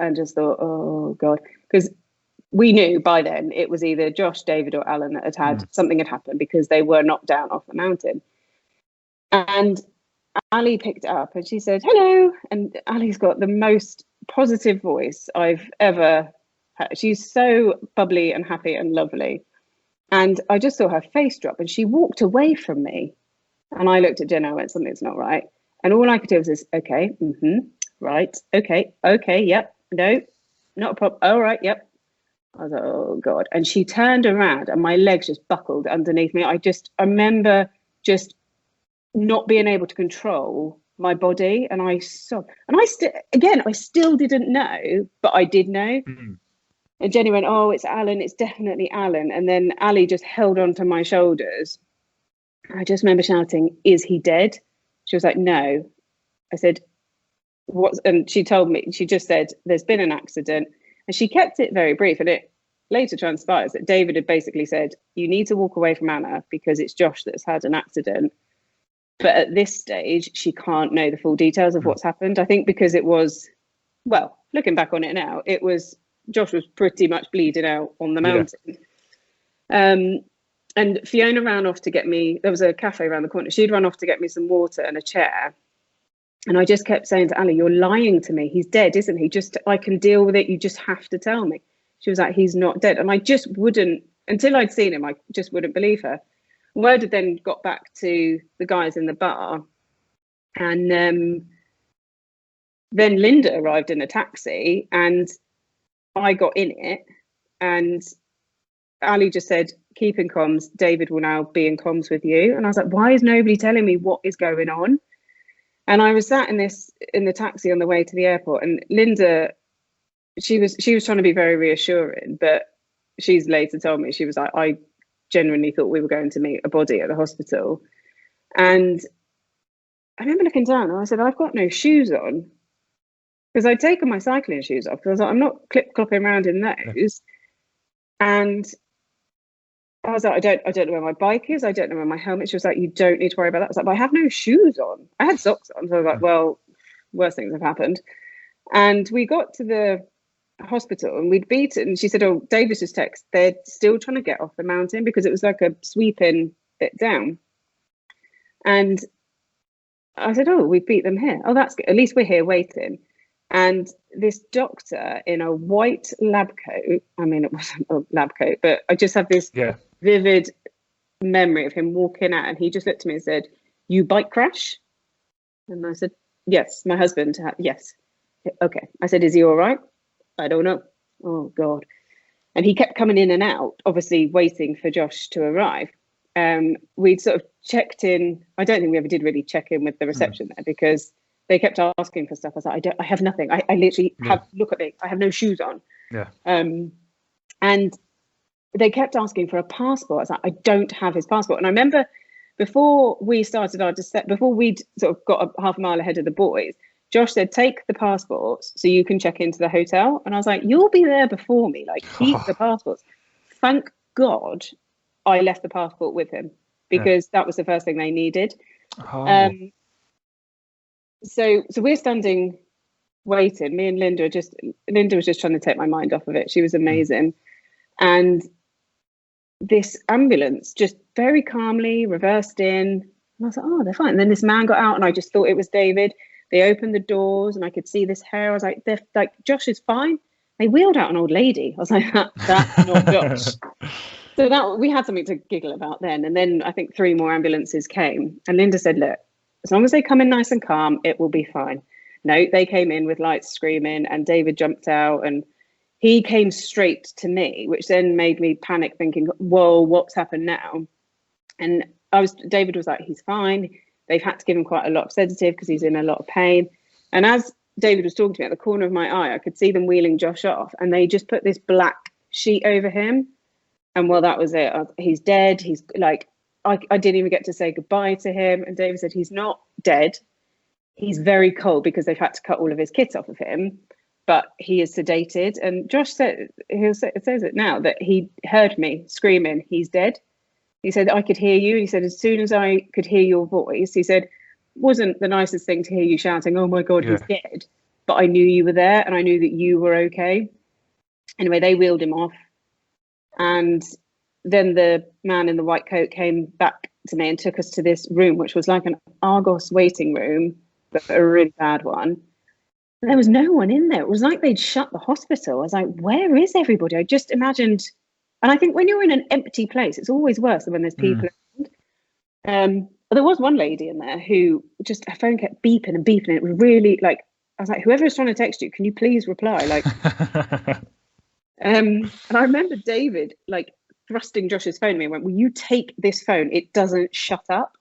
and just thought, oh God, because we knew by then it was either Josh, David, or Alan that had something had happened, because they were knocked down off the mountain. And Ali picked it up and she said, hello. And Ali's got the most positive voice I've ever heard. She's so bubbly and happy and lovely. And I just saw her face drop, and she walked away from me. And I looked at Jenna and went, something's not right. And all I could do was this, okay, right, okay, yep, no, not a problem. All right, yep. I was like, oh God. And she turned around and my legs just buckled underneath me. I remember just not being able to control my body. And I still didn't know, but I did know. And Jenny went, oh, it's Alan. It's definitely Alan. And then Ali just held onto my shoulders. I just remember shouting, is he dead? She was like, no. I said, what? And she told me, she just said, there's been an accident. And she kept it very brief. And it later transpires that David had basically said, you need to walk away from Anna because it's Josh that's had an accident. But at this stage, she can't know the full details of what's happened. I think because it was, well, looking back on it now, it was, Josh was pretty much bleeding out on the mountain. And Fiona ran off to get me, there was a cafe around the corner. She'd run off to get me some water and a chair. And I just kept saying to Ali, you're lying to me. He's dead, isn't he? I can deal with it. You just have to tell me. She was like, he's not dead. And I just wouldn't, until I'd seen him, I just wouldn't believe her. Word had then got back to the guys in the bar. And then Linda arrived in a taxi and I got in it. And Ali just said, keep in comms. David will now be in comms with you. And I was like, why is nobody telling me what is going on? And I was sat in the taxi on the way to the airport, and Linda, she was trying to be very reassuring, but she's later told me, she was like, I genuinely thought we were going to meet a body at the hospital. And I remember looking down and I said, I've got no shoes on, because I'd taken my cycling shoes off, because I was like, I'm not clip-clopping around in those. And I was like, I don't know where my bike is. I don't know where my helmet is. She was like, you don't need to worry about that. I was like, but I have no shoes on. I had socks on. So I was like, well, worse things have happened. And we got to the hospital and we'd beaten. She said, oh, David's just text. They're still trying to get off the mountain because it was like a sweeping bit down. And I said, oh, we beat them here. Oh, that's good. At least we're here waiting. And this doctor in a white lab coat, I mean, it wasn't a lab coat, but I just have this vivid memory of him walking out, and he just looked at me and said, you bike crash? And I said, yes, my husband, yes. Okay. I said, is he all right? I don't know. Oh, God. And he kept coming in and out, obviously waiting for Josh to arrive. We'd sort of checked in. I don't think we ever did really check in with the reception there, because they kept asking for stuff. I was like, I have nothing. I literally have, look at me. I have no shoes on. Yeah. And they kept asking for a passport. I was like, I don't have his passport. And I remember before we started our descent, before we'd sort of got a half a mile ahead of the boys, Josh said, take the passports so you can check into the hotel. And I was like, you'll be there before me. Like, keep the passports. Thank God I left the passport with him, because that was the first thing they needed. So we're standing waiting. Me and Linda was just trying to take my mind off of it. She was amazing. And this ambulance just very calmly reversed in. And I was like, oh, they're fine. And then this man got out and I just thought it was David. They opened the doors and I could see this hair. I was like, they're like, Josh is fine. They wheeled out an old lady. I was like, that's not Josh. So that we had something to giggle about then. And then I think 3 more ambulances came. And Linda said, look, as long as they come in nice and calm, it will be fine. No, they came in with lights screaming and David jumped out and he came straight to me, which then made me panic thinking, whoa, what's happened now? And David was like, he's fine. They've had to give him quite a lot of sedative because he's in a lot of pain. And as David was talking to me, at the corner of my eye, I could see them wheeling Josh off and they just put this black sheet over him. And well, that was it. He's dead. He's like, I didn't even get to say goodbye to him. And David said, he's not dead. He's very cold because they've had to cut all of his kit off of him, but he is sedated. And Josh said, says it now, that he heard me screaming, he's dead. He said, I could hear you. He said, as soon as I could hear your voice, he said, wasn't the nicest thing to hear you shouting, oh my God, he's dead. But I knew you were there and I knew that you were okay. Anyway, they wheeled him off. And then the man in the white coat came back to me and took us to this room, which was like an Argos waiting room, but a really bad one. And there was no one in there. It was like they'd shut the hospital. I was like, where is everybody? I just imagined. And I think when you're in an empty place, it's always worse than when there's people around. There was one lady in there who just, her phone kept beeping and beeping. And it was really like, I was like, whoever is trying to text you, can you please reply? Like, and I remember David like thrusting Josh's phone at me and went, will you take this phone? It doesn't shut up.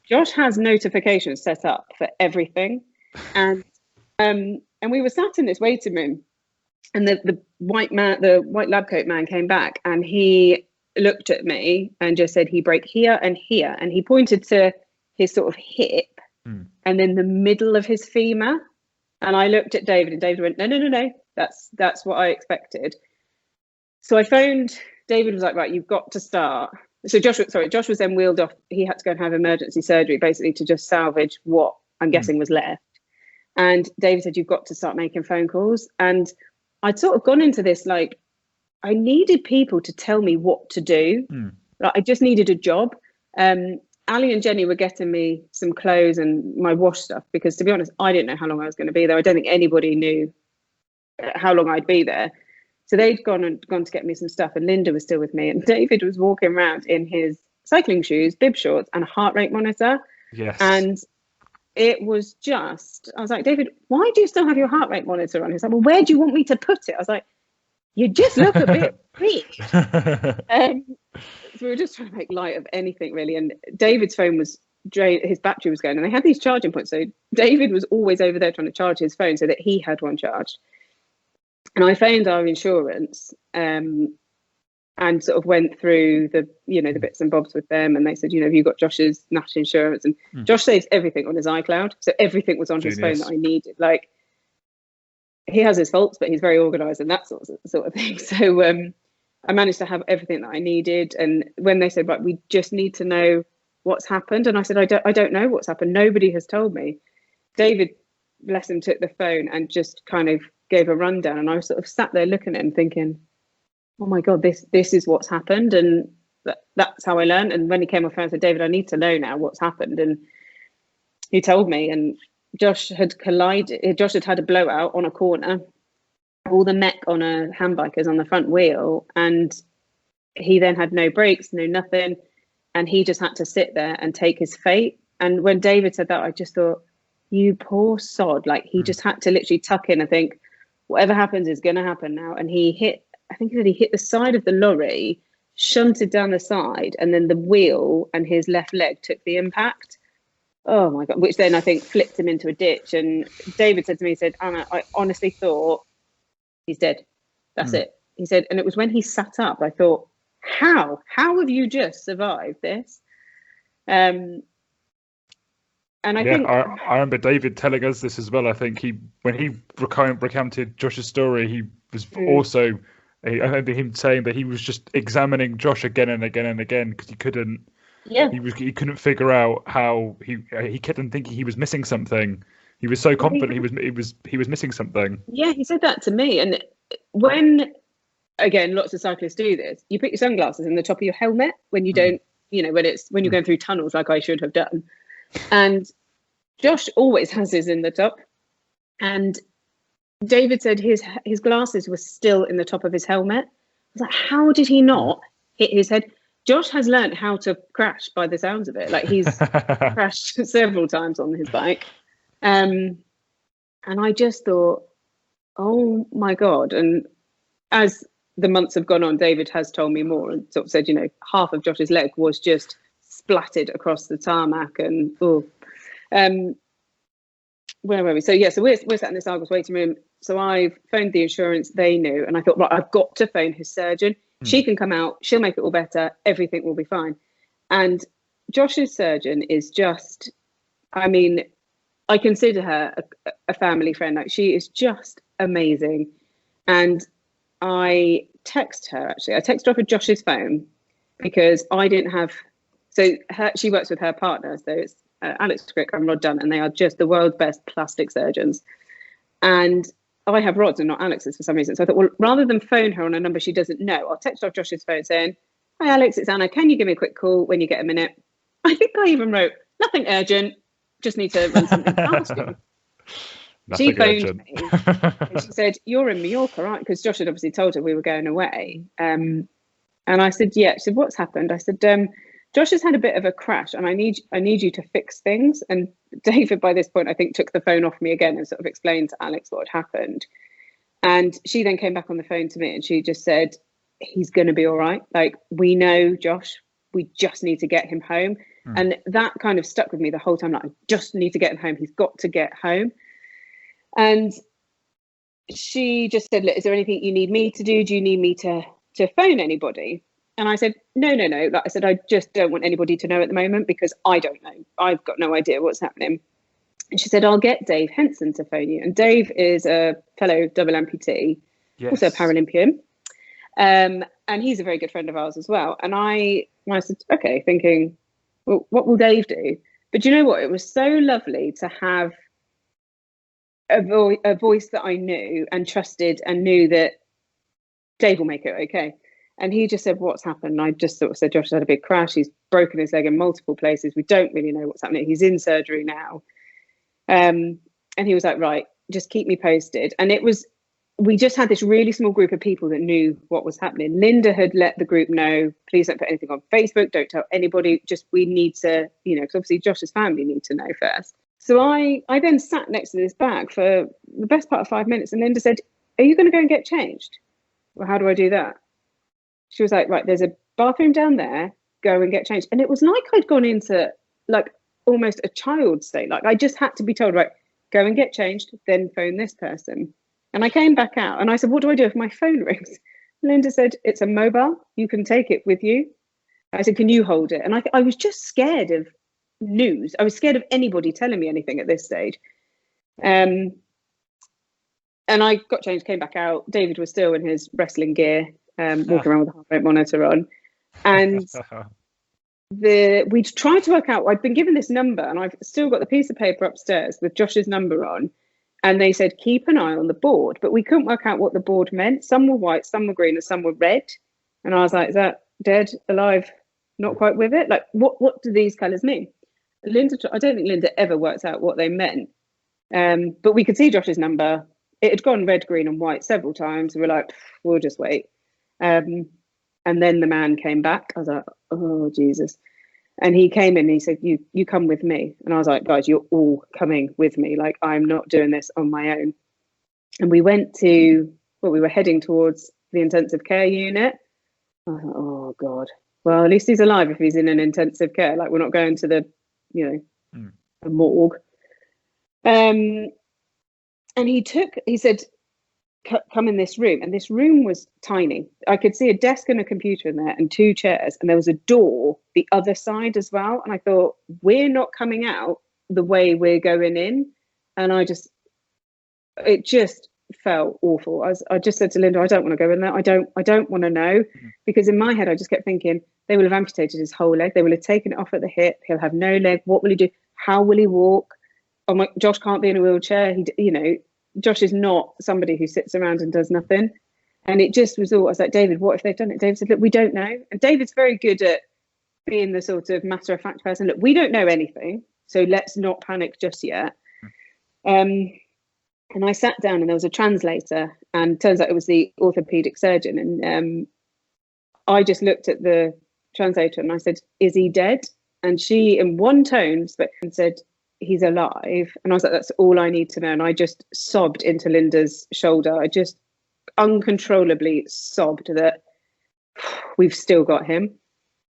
Josh has notifications set up for everything. And we were sat in this waiting room and the white lab coat man came back and he looked at me and just said, he break here and here. And he pointed to his sort of hip and then the middle of his femur. And I looked at David and David went, no. That's what I expected. So I phoned, David was like, right, you've got to start. So Josh was then wheeled off. He had to go and have emergency surgery basically to just salvage what I'm guessing was left. And David said, you've got to start making phone calls. And I'd sort of gone into this, like, I needed people to tell me what to do. Like, I just needed a job. Ali and Jenny were getting me some clothes and my wash stuff, because to be honest, I didn't know how long I was going to be there. I don't think anybody knew how long I'd be there. So they'd gone to get me some stuff, and Linda was still with me. And David was walking around in his cycling shoes, bib shorts, and a heart rate monitor. Yes. And it was just, I was like, David, why do you still have your heart rate monitor on? He's like, well, where do you want me to put it? I was like, you just look a bit weird. So we were just trying to make light of anything, really. And David's phone was drained, his battery was going, and they had these charging points. So David was always over there trying to charge his phone so that he had one charged. And I phoned our insurance and sort of went through the bits and bobs with them. And they said, have you got Josh's national insurance? And Josh saves everything on his iCloud. So everything was on his phone that I needed. Like, he has his faults, but he's very organized and that sort of thing. So I managed to have everything that I needed. And when they said, right, we just need to know what's happened. And I said, I don't know what's happened. Nobody has told me. David, bless him, took the phone and just kind of gave a rundown. And I sort of sat there looking at him thinking, oh my God, this is what's happened. And that's how I learned. And when he came off, I said, David, I need to know now what's happened. And he told me, and Josh had had a blowout on a corner. All the mech on a handbiker's on the front wheel, and he then had no brakes, no nothing, and he just had to sit there and take his fate. And when David said that, I just thought, you poor sod. Like, he just had to literally tuck in and think, whatever happens is going to happen now. And he hit the side of the lorry, shunted down the side, and then the wheel and his left leg took the impact. Oh my God, which then I think flipped him into a ditch. And David said to me, he said, Anna, I honestly thought he's dead. That's it. he said, and it was when he sat up, I thought, how have you just survived this? And I think I remember David telling us this as well. I think when he recounted Josh's story, he was also, I remember him saying that he was just examining Josh again and again and again because he couldn't. Yeah. He couldn't figure out how he kept on thinking he was missing something. He was so confident he was missing something. Yeah, he said that to me. And when, again, lots of cyclists do this, you put your sunglasses in the top of your helmet when you don't, when you're going through tunnels like I should have done. And Josh always has his in the top. And David said his glasses were still in the top of his helmet. I was like, how did he not hit his head? Josh has learned how to crash by the sounds of it. Like, he's crashed several times on his bike. And I just thought, oh my God. And as the months have gone on, David has told me more and sort of said, half of Josh's leg was just splattered across the tarmac. And where were we? So we're sat in this Argos waiting room. So I've phoned the insurance, they knew, and I thought, right, I've got to phone his surgeon. She can come out, she'll make it all better, everything will be fine. And Josh's surgeon is just, I mean, I consider her a family friend. Like, she is just amazing. And I text her, actually. I texted off of Josh's phone because I didn't have, she works with her partner. So it's Alex Crick and Rod Dunn, and they are just the world's best plastic surgeons. And I have Rod's and not Alex's for some reason. So I thought, well, rather than phone her on a number she doesn't know, I'll text off Josh's phone saying, hi, Alex, it's Anna. Can you give me a quick call when you get a minute? I think I even wrote, nothing urgent. Just need to run something past you. She phoned me and she said, you're in Majorca, right? Because Josh had obviously told her we were going away. And I said, yeah. She said, what's happened? I said, Josh has had a bit of a crash and I need you to fix things. And David, by this point, I think, took the phone off me again and sort of explained to Alex what had happened. And she then came back on the phone to me and she just said, he's going to be all right. Like, we know Josh, we just need to get him home. And that kind of stuck with me the whole time. Like, I just need to get him home. He's got to get home. And she just said, look, is there anything you need me to do? Do you need me to phone anybody? And I said, no. Like I said, I just don't want anybody to know at the moment because I don't know. I've got no idea what's happening. And she said, I'll get Dave Henson to phone you. And Dave is a fellow double amputee, also a Paralympian. And he's a very good friend of ours as well. And I said, okay, thinking, well, what will Dave do? But you know what? It was so lovely to have a voice that I knew and trusted and knew that Dave will make it okay. And he just said, what's happened? And I just sort of said, Josh had a big crash. He's broken his leg in multiple places. We don't really know what's happening. He's in surgery now. And he was like, right, just keep me posted. And we just had this really small group of people that knew what was happening. Linda had let the group know, please don't put anything on Facebook. Don't tell anybody. Just, we need to, because obviously Josh's family need to know first. So I then sat next to this bag for the best part of 5 minutes. And Linda said, are you going to go and get changed? Well, how do I do that? She was like, right, there's a bathroom down there, go and get changed. And it was like I'd gone into like almost a child state. Like, I just had to be told, right, go and get changed, then phone this person. And I came back out and I said, what do I do if my phone rings? Linda said, it's a mobile, you can take it with you. I said, can you hold it? And I was just scared of news. I was scared of anybody telling me anything at this stage. And I got changed, came back out. David was still in his wrestling gear, walking around with a heart rate monitor on. And we tried to work out, I'd been given this number and I've still got the piece of paper upstairs with Josh's number on. And they said, keep an eye on the board. But we couldn't work out what the board meant. Some were white, some were green, and some were red. And I was like, is that dead, alive, not quite with it? Like, what do these colours mean? Linda, I don't think Linda ever worked out what they meant. But we could see Josh's number. It had gone red, green, and white several times. We were like, we'll just wait. And then the man came back. I was like, oh, Jesus. And he came in and he said, you come with me. And I was like, guys, you're all coming with me. Like, I'm not doing this on my own. And we were heading towards the intensive care unit. I was like, oh, God. Well, at least he's alive if he's in an intensive care. Like, we're not going to the, a morgue. And he said, come in this room, and this room was tiny. I could see a desk and a computer in there and 2 chairs, and there was a door the other side as well. And I thought, we're not coming out the way we're going in. And it just felt awful. I just said to Linda, I don't want to go in there. I don't want to know, because in my head I just kept thinking, they will have amputated his whole leg. They will have taken it off at the hip. He'll have no leg. What will he do? How will he walk? Oh my, Josh can't be in a wheelchair. Josh is not somebody who sits around and does nothing. And it just was all, I was like, David, what if they've done it? David said, look, we don't know. And David's very good at being the sort of matter of fact person. Look, we don't know anything, so let's not panic just yet. And I sat down, and there was a translator, and turns out it was the orthopedic surgeon. And I just looked at the translator and I said, is he dead? And she, in one tone, spoke and said, he's alive. And I was like, that's all I need to know. And I just sobbed into Linda's shoulder. I just uncontrollably sobbed that we've still got him.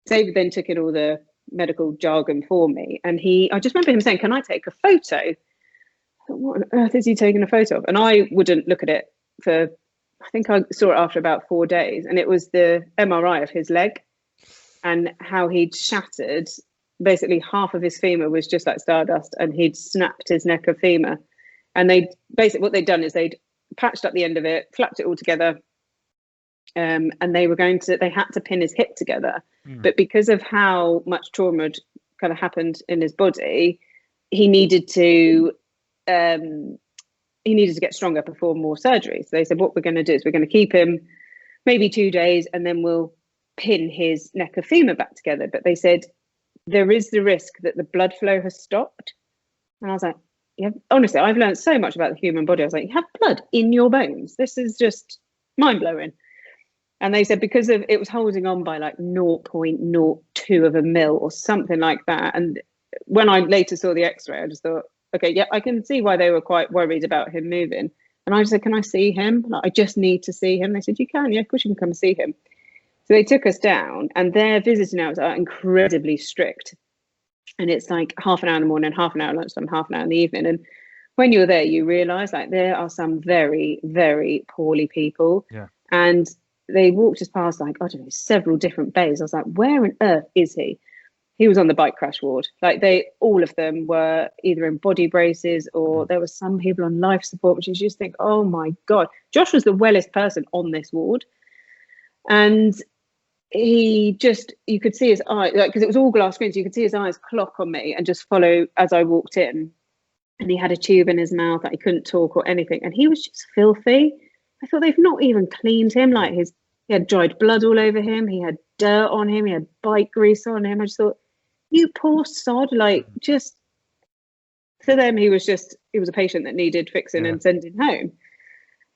David then took in all the medical jargon for me. And I just remember him saying, can I take a photo? What on earth is he taking a photo of? And I wouldn't look at it for, I think I saw it after about 4 days. And it was the MRI of his leg, and how he'd shattered. Basically half of his femur was just like stardust, and he'd snapped his neck of femur. And what they'd done is they'd patched up the end of it, flapped it all together, and they had to pin his hip together. But because of how much trauma had kind of happened in his body, he needed to get stronger before more surgery. So they said, what we're going to do is we're going to keep him maybe 2 days, and then we'll pin his neck of femur back together. But they said, there is the risk that the blood flow has stopped. And I was like, yeah, honestly, I've learned so much about the human body. I was like, you have blood in your bones. This is just mind blowing. And they said, because it was holding on by like 0.02 of a mil or something like that. And when I later saw the x-ray, I just thought, okay, yeah, I can see why they were quite worried about him moving. And I just said, can I see him? Like, I just need to see him. They said, you can, yeah, of course you can come and see him. So they took us down, and their visiting hours are incredibly strict. And it's like half an hour in the morning, half an hour lunchtime, half an hour in the evening. And when you're there, you realise like there are some very, very poorly people. Yeah. And they walked us past like, I don't know, several different bays. I was like, where on earth is he? He was on the bike crash ward. Like all of them were either in body braces, or there were some people on life support, which you just think, oh my God. Josh was the wellest person on this ward. And you could see his eye, like, because it was all glass screens, you could see his eyes clock on me and just follow as I walked in. And he had a tube in his mouth that he couldn't talk or anything. And he was just filthy. I thought they've not even cleaned him. Like he had dried blood all over him. He had dirt on him. He had bike grease on him. I just thought, you poor sod. Like, just for them, he was a patient that needed fixing and sending home.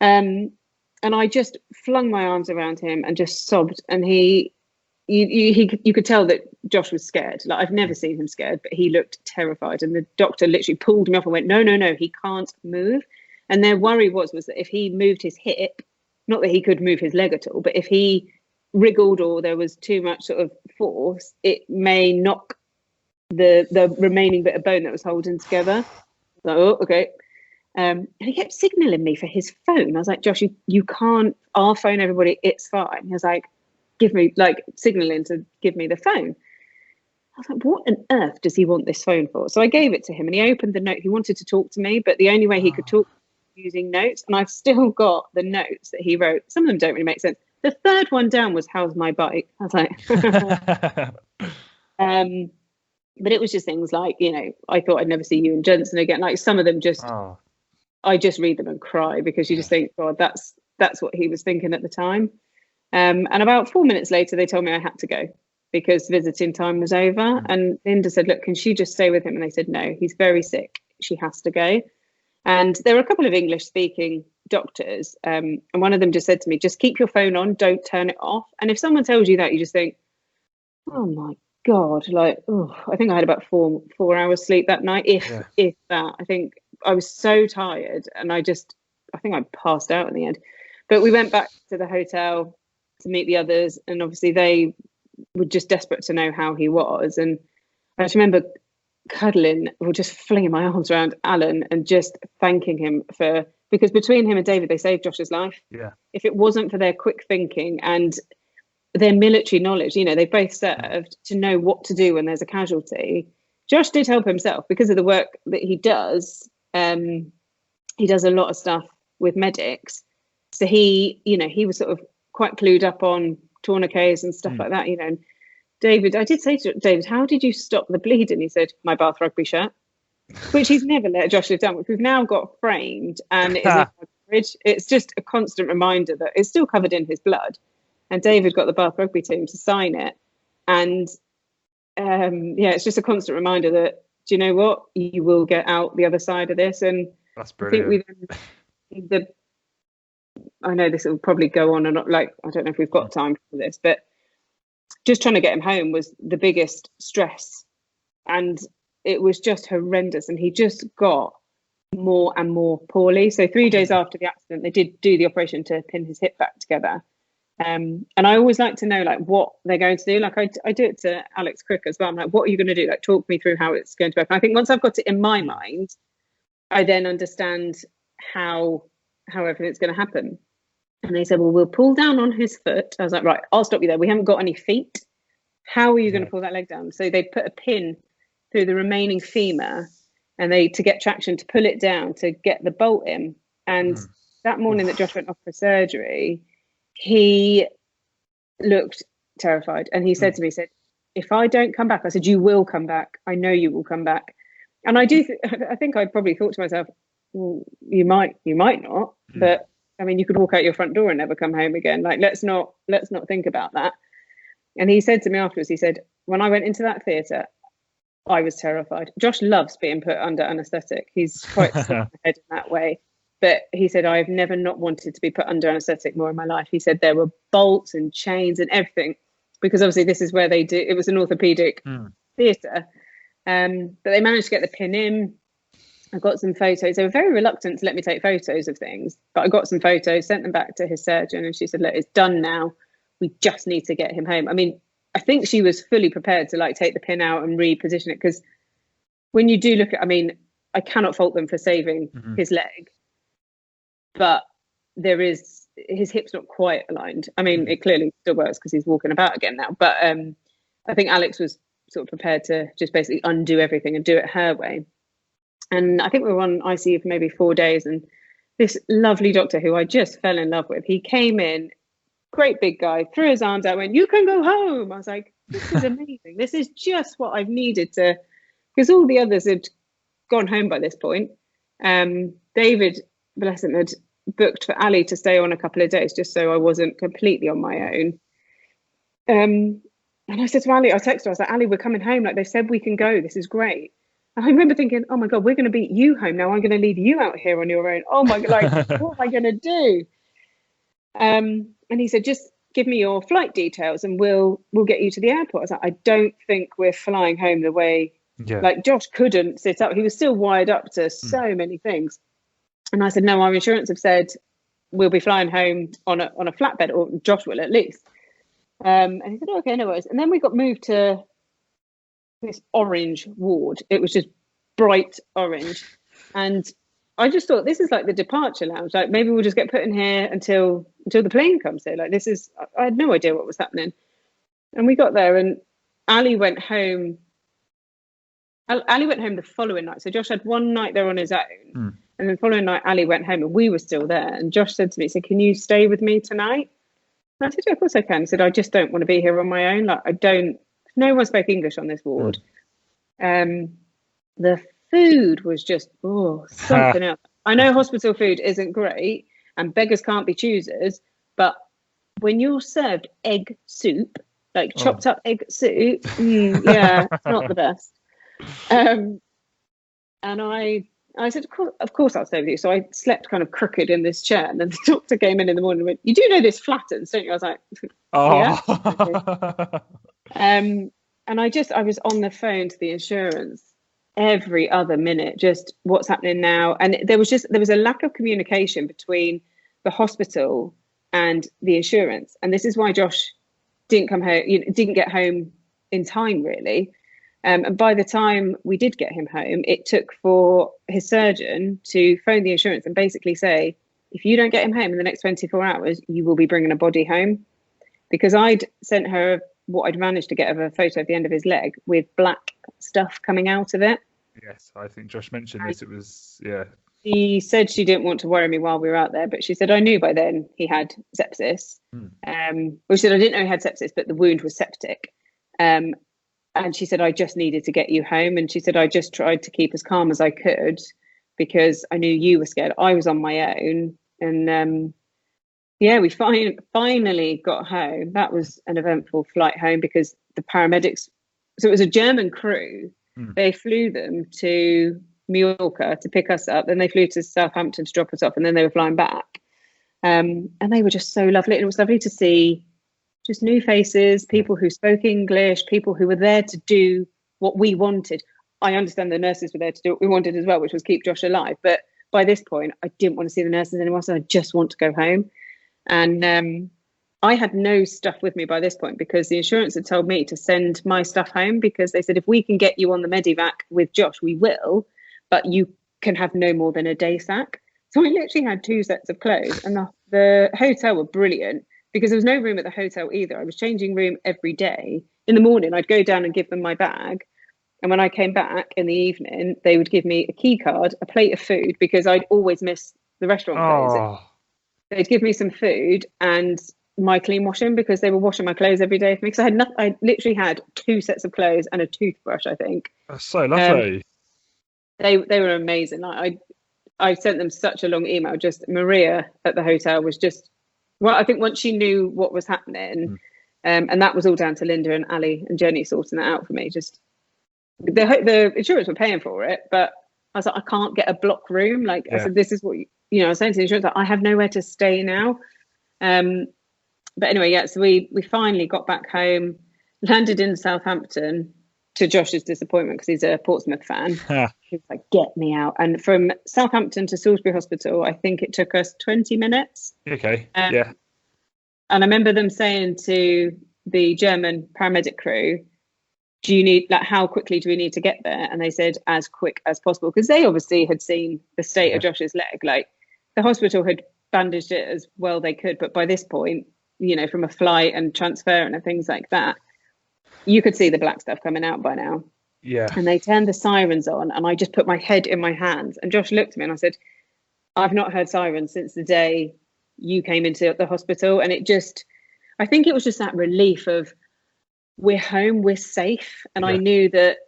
And I just flung my arms around him and just sobbed. And you could tell that Josh was scared. Like, I've never seen him scared, but he looked terrified. And the doctor literally pulled him up and went, no, he can't move. And their worry was that if he moved his hip, not that he could move his leg at all, but if he wriggled or there was too much sort of force, it may knock the remaining bit of bone that was holding together. Like, oh, okay. And he kept signaling me for his phone. I was like, Josh, you can't, our phone, everybody, it's fine. He was like, signaling to give me the phone. I was like, what on earth does he want this phone for? So I gave it to him, and he opened the note. He wanted to talk to me, but the only way he could talk was using notes. And I've still got the notes that he wrote. Some of them don't really make sense. The third one down was, how's my bike? I was like, but it was just things like, I thought I'd never see you and Jensen again. Like, some of them just, I just read them and cry, because you just think, God, that's what he was thinking at the time. And about 4 minutes later, they told me I had to go because visiting time was over. And Linda said, look, can she just stay with him? And they said, no, he's very sick. She has to go. And there were a couple of English speaking doctors. And one of them just said to me, just keep your phone on, don't turn it off. And if someone tells you that, you just think, oh my God, like, oh, I think I had about four hours sleep that night, if that. I think I was so tired, and I think I passed out in the end. But we went back to the hotel to meet the others, and obviously they were just desperate to know how he was. And I just remember cuddling, or just flinging my arms around Alan and just thanking him because between him and David, they saved Josh's life. Yeah. If it wasn't for their quick thinking and their military knowledge, you know, they both served to know what to do when there's a casualty. Josh did help himself because of the work that he does. He does a lot of stuff with medics. So he, you know, he was sort of quite clued up on tourniquets and stuff like that, you know. And David, I did say to David, how did you stop the bleeding? He said, my bath rugby shirt, which he's never let Josh have done, which we've now got framed, and it is in our fridge. It's just a constant reminder that it's still covered in his blood. And David got the Bath rugby team to sign it. And yeah, it's just a constant reminder that, do you know what? You will get out the other side of this. And that's brilliant. I think I know this will probably go on and on, like, I don't know if we've got time for this, but just trying to get him home was the biggest stress. And it was just horrendous. And he just got more and more poorly. So 3 days after the accident, they did do the operation to pin his hip back together. And I always like to know, like, what they're going to do. Like, I do it to Alex Crick as well. I'm like, what are you going to do? Like, talk me through how it's going to work. And I think once I've got it in my mind, I then understand how everything's going to happen. And they said, well, we'll pull down on his foot. I was like, right, I'll stop you there. We haven't got any feet. How are you going to pull that leg down? So they put a pin through the remaining femur, and to get traction to pull it down to get the bolt in. And that morning that Josh went off for surgery, he looked terrified, and he said to me, if I don't come back, I said, you will come back. I know you will come back. And I think I probably thought to myself, well, you might not, but I mean, you could walk out your front door and never come home again. Like, let's not think about that. And he said to me afterwards, he said, when I went into that theatre, I was terrified. Josh loves being put under anaesthetic. He's quite sick in the head in that way. But he said, I've never not wanted to be put under anaesthetic more in my life. He said there were bolts and chains and everything, because obviously this is where they do, it was an orthopaedic theatre. But they managed to get the pin in. I got some photos. They were very reluctant to let me take photos of things, but I got some photos, sent them back to his surgeon, and she said, look, it's done now. We just need to get him home. I mean, I think she was fully prepared to, like, take the pin out and reposition it, because when you do look at, I mean, I cannot fault them for saving his leg, but his hip's not quite aligned. I mean, it clearly still works because he's walking about again now, but I think Alex was sort of prepared to just basically undo everything and do it her way. And I think we were on ICU for maybe 4 days, and this lovely doctor who I just fell in love with, he came in, great big guy, threw his arms out, went, you can go home. I was like, this is amazing. This is just what I've needed to, because all the others had gone home by this point. David, bless him, had booked for Ali to stay on a couple of days just so I wasn't completely on my own. And I said to Ali, I texted her, I was like, Ali, we're coming home. Like, they said we can go. This is great. And I remember thinking, oh my God, we're going to beat you home now. I'm going to leave you out here on your own. Oh my God, like, what am I going to do? And he said, just give me your flight details and we'll get you to the airport. I was like, I don't think we're flying home the way, like, Josh couldn't sit up. He was still wired up to so many things. And I said, no, our insurance have said we'll be flying home on a flatbed, or Josh will at least. And he said, oh, okay, no worries. And then we got moved to this orange ward. It was just bright orange. And I just thought, this is like the departure lounge. Like, maybe we'll just get put in here until the plane comes here. Like, this is, I had no idea what was happening. And we got there, and Ali went home. Ali went home the following night. So Josh had one night there on his own. And then the following night, Ali went home, and we were still there. And Josh said to me, he said, can you stay with me tonight? And I said, yeah, of course I can. He said, I just don't want to be here on my own. Like, no one spoke English on this ward. The food was just something else. I know hospital food isn't great and beggars can't be choosers, but when you're served egg soup, like chopped up egg soup, yeah, it's not the best. And I said, of course I'll stay with you. So I slept kind of crooked in this chair, and then the doctor came in the morning and went, you do know this flattens, don't you? I was like, yeah. And I was on the phone to the insurance every other minute, just what's happening now. And there was a lack of communication between the hospital and the insurance. And this is why Josh didn't come home, didn't get home in time, really. And by the time we did get him home, it took for his surgeon to phone the insurance and basically say, if you don't get him home in the next 24 hours, you will be bringing a body home. Because I'd sent her what I'd managed to get of a photo of the end of his leg with black stuff coming out of it. Yes, I think Josh mentioned this. It was, yeah. She said she didn't want to worry me while we were out there, but she said I knew by then he had sepsis. Well, she said I didn't know he had sepsis, but the wound was septic. And she said, I just needed to get you home. And she said, I just tried to keep as calm as I could because I knew you were scared. I was on my own. And yeah, we finally got home. That was an eventful flight home because the paramedics, so it was a German crew. They flew them to Majorca to pick us up. Then they flew to Southampton to drop us off. And then they were flying back. And they were just so lovely. And it was lovely to see just new faces, people who spoke English, people who were there to do what we wanted. I understand the nurses were there to do what we wanted as well, which was keep Josh alive. But by this point, I didn't want to see the nurses anymore, so I just want to go home. And I had no stuff with me by this point because the insurance had told me to send my stuff home because they said, if we can get you on the Medivac with Josh, we will, but you can have no more than a day sack. So I literally had 2 sets of clothes, and the hotel were brilliant. Because there was no room at the hotel either. I was changing room every day. In the morning, I'd go down and give them my bag. And when I came back in the evening, they would give me a key card, a plate of food, because I'd always miss the restaurant clothes. They'd give me some food and my clean washing because they were washing my clothes every day for me. Because I literally had 2 sets of clothes and a toothbrush, I think. That's so lovely. They were amazing. I sent them such a long email. Just Maria at the hotel was just, well, I think once she knew what was happening, and that was all down to Linda and Ali and Jenny sorting that out for me. Just the insurance were paying for it, but I was like, I can't get a block room. I said, this is what I was saying to the insurance, I have nowhere to stay now. But anyway, yeah. So we finally got back home, landed in Southampton. To Josh's disappointment, because he's a Portsmouth fan. He was like, get me out. And from Southampton to Salisbury Hospital, I think it took us 20 minutes. Okay, yeah. And I remember them saying to the German paramedic crew, do you need, how quickly do we need to get there? And they said, as quick as possible. Because they obviously had seen the state of Josh's leg. The hospital had bandaged it as well they could. But by this point, from a flight and transfer and things like that, you could see the black stuff coming out by now. Yeah. And they turned the sirens on and I just put my head in my hands. And Josh looked at me and I said, I've not heard sirens since the day you came into the hospital. And I think it was just that relief of we're home, we're safe. And I knew that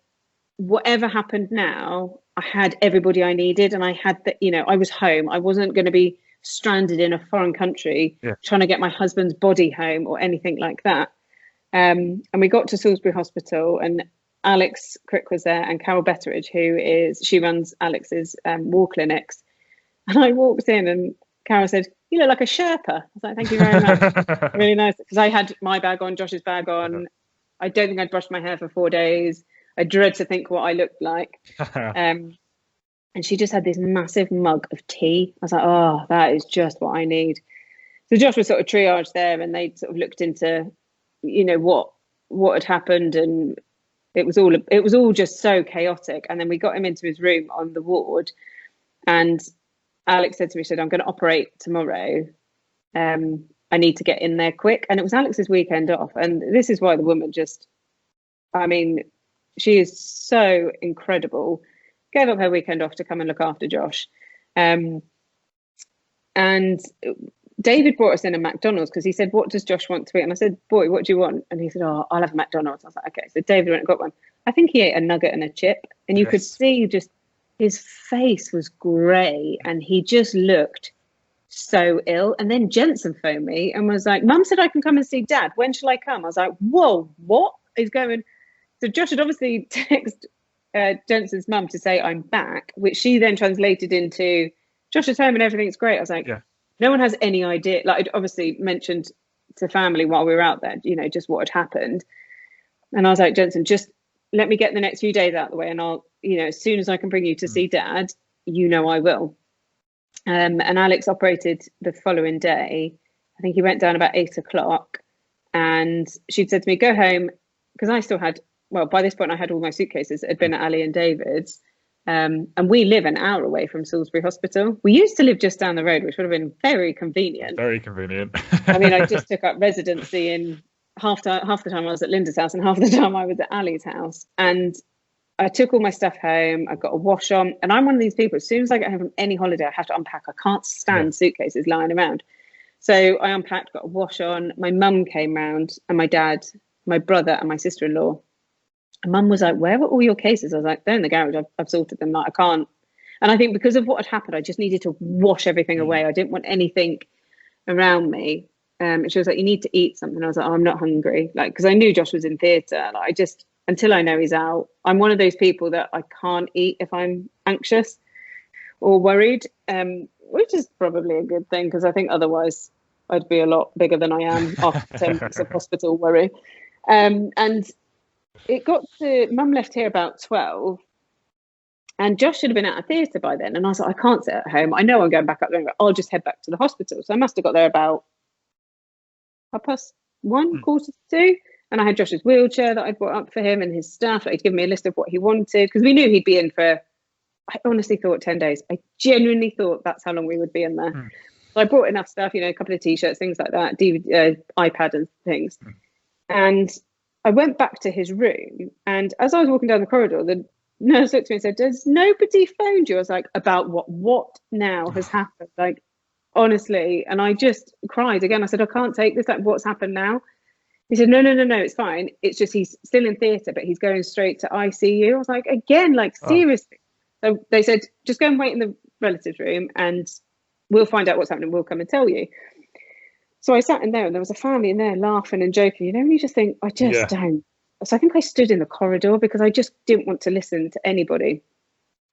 whatever happened now, I had everybody I needed. And I had I was home. I wasn't going to be stranded in a foreign country trying to get my husband's body home or anything like that. And we got to Salisbury Hospital and Alex Crick was there and Carol Betteridge, she runs Alex's war clinics. And I walked in and Carol said, you look like a Sherpa. I was like, thank you very much. Really nice. Because I had my bag on, Josh's bag on. I don't think I'd brushed my hair for 4 days. I dread to think what I looked like. And she just had this massive mug of tea. I was like, oh, that is just what I need. So Josh was sort of triaged there and they sort of looked into what had happened, and it was all just so chaotic. And then we got him into his room on the ward and Alex said to me, she said, I'm going to operate tomorrow. I need to get in there quick. And it was Alex's weekend off. And this is why the woman she is so incredible. Gave up her weekend off to come and look after Josh. And David brought us in a McDonald's because he said, what does Josh want to eat? And I said, boy, what do you want? And he said, oh, I'll have a McDonald's. I was like, okay. So David went and got one. I think he ate a nugget and a chip. And you could see just his face was grey and he just looked so ill. And then Jensen phoned me and was like, Mum said I can come and see Dad. When shall I come? I was like, whoa, what is going? So Josh had obviously texted Jensen's mum to say I'm back, which she then translated into Josh is home and everything's great. I was like, no one has any idea. I'd obviously mentioned to family while we were out there, just what had happened. And I was like, Jensen, just let me get the next few days out of the way. And I'll, as soon as I can bring you to see Dad, I will. And Alex operated the following day. I think he went down about 8 o'clock and she'd said to me, go home. Because I still had well, by this point I had all my suitcases that had been at Ali and David's. And we live an hour away from Salisbury Hospital. We used to live just down the road, which would have been very convenient. Very convenient. I mean, I just took up residency in half the time I was at Linda's house and half the time I was at Ali's house. And I took all my stuff home. I got a wash on. And I'm one of these people, as soon as I get home from any holiday, I have to unpack. I can't stand suitcases lying around. So I unpacked, got a wash on. My mum came round and my dad, my brother and my sister-in-law. And mum was like, where were all your cases? I was like, they're in the garage. I've sorted them. Like, I can't. And I think because of what had happened, I just needed to wash everything away. I didn't want anything around me. And she was like, you need to eat something. I was like, oh, I'm not hungry. Like, because I knew Josh was in theatre. Like, I just, until I know he's out, I'm one of those people that I can't eat if I'm anxious or worried, which is probably a good thing, because I think otherwise I'd be a lot bigger than I am after 10 weeks of hospital worry. And it got to, mum left here about 12, and Josh should have been out of theatre by then. And I was like, I can't sit at home. I know I'm going back up there. I'll just head back to the hospital. So I must have got there about 1:30, 1:45. And I had Josh's wheelchair that I'd brought up for him and his stuff. He'd given me a list of what he wanted, because we knew he'd be in for, I honestly thought 10 days. I genuinely thought that's how long we would be in there. So I brought enough stuff, a couple of T-shirts, things like that, DVD, iPad and things. And I went back to his room, and as I was walking down the corridor, the nurse looked at me and said, "Does nobody phoned you?" I was like, "About what? What now has happened?" Like, honestly. And I just cried again. I said, "I can't take this. Like, what's happened now?" He said, no, it's fine. It's just he's still in theatre, but he's going straight to ICU. I was like, again, like, seriously. So they said, just go and wait in the relatives room and we'll find out what's happening. We'll come and tell you. So I sat in there and there was a family in there laughing and joking. And you just think, I just don't. So I think I stood in the corridor because I just didn't want to listen to anybody.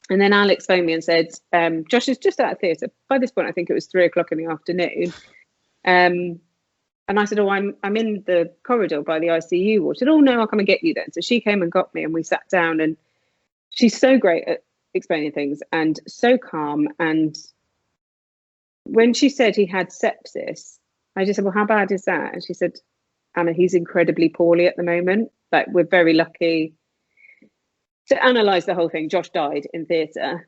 And then Alex phoned me and said, Josh is just out of theatre. By this point, I think it was 3:00 in the afternoon. And I said, oh, I'm in the corridor by the ICU ward. She said, oh, no, I'll come and get you then. So she came and got me and we sat down, and she's so great at explaining things and so calm. And when she said he had sepsis, I just said, well, how bad is that? And she said, Anna, he's incredibly poorly at the moment. Like, we're very lucky. To analyse the whole thing, Josh died in theatre.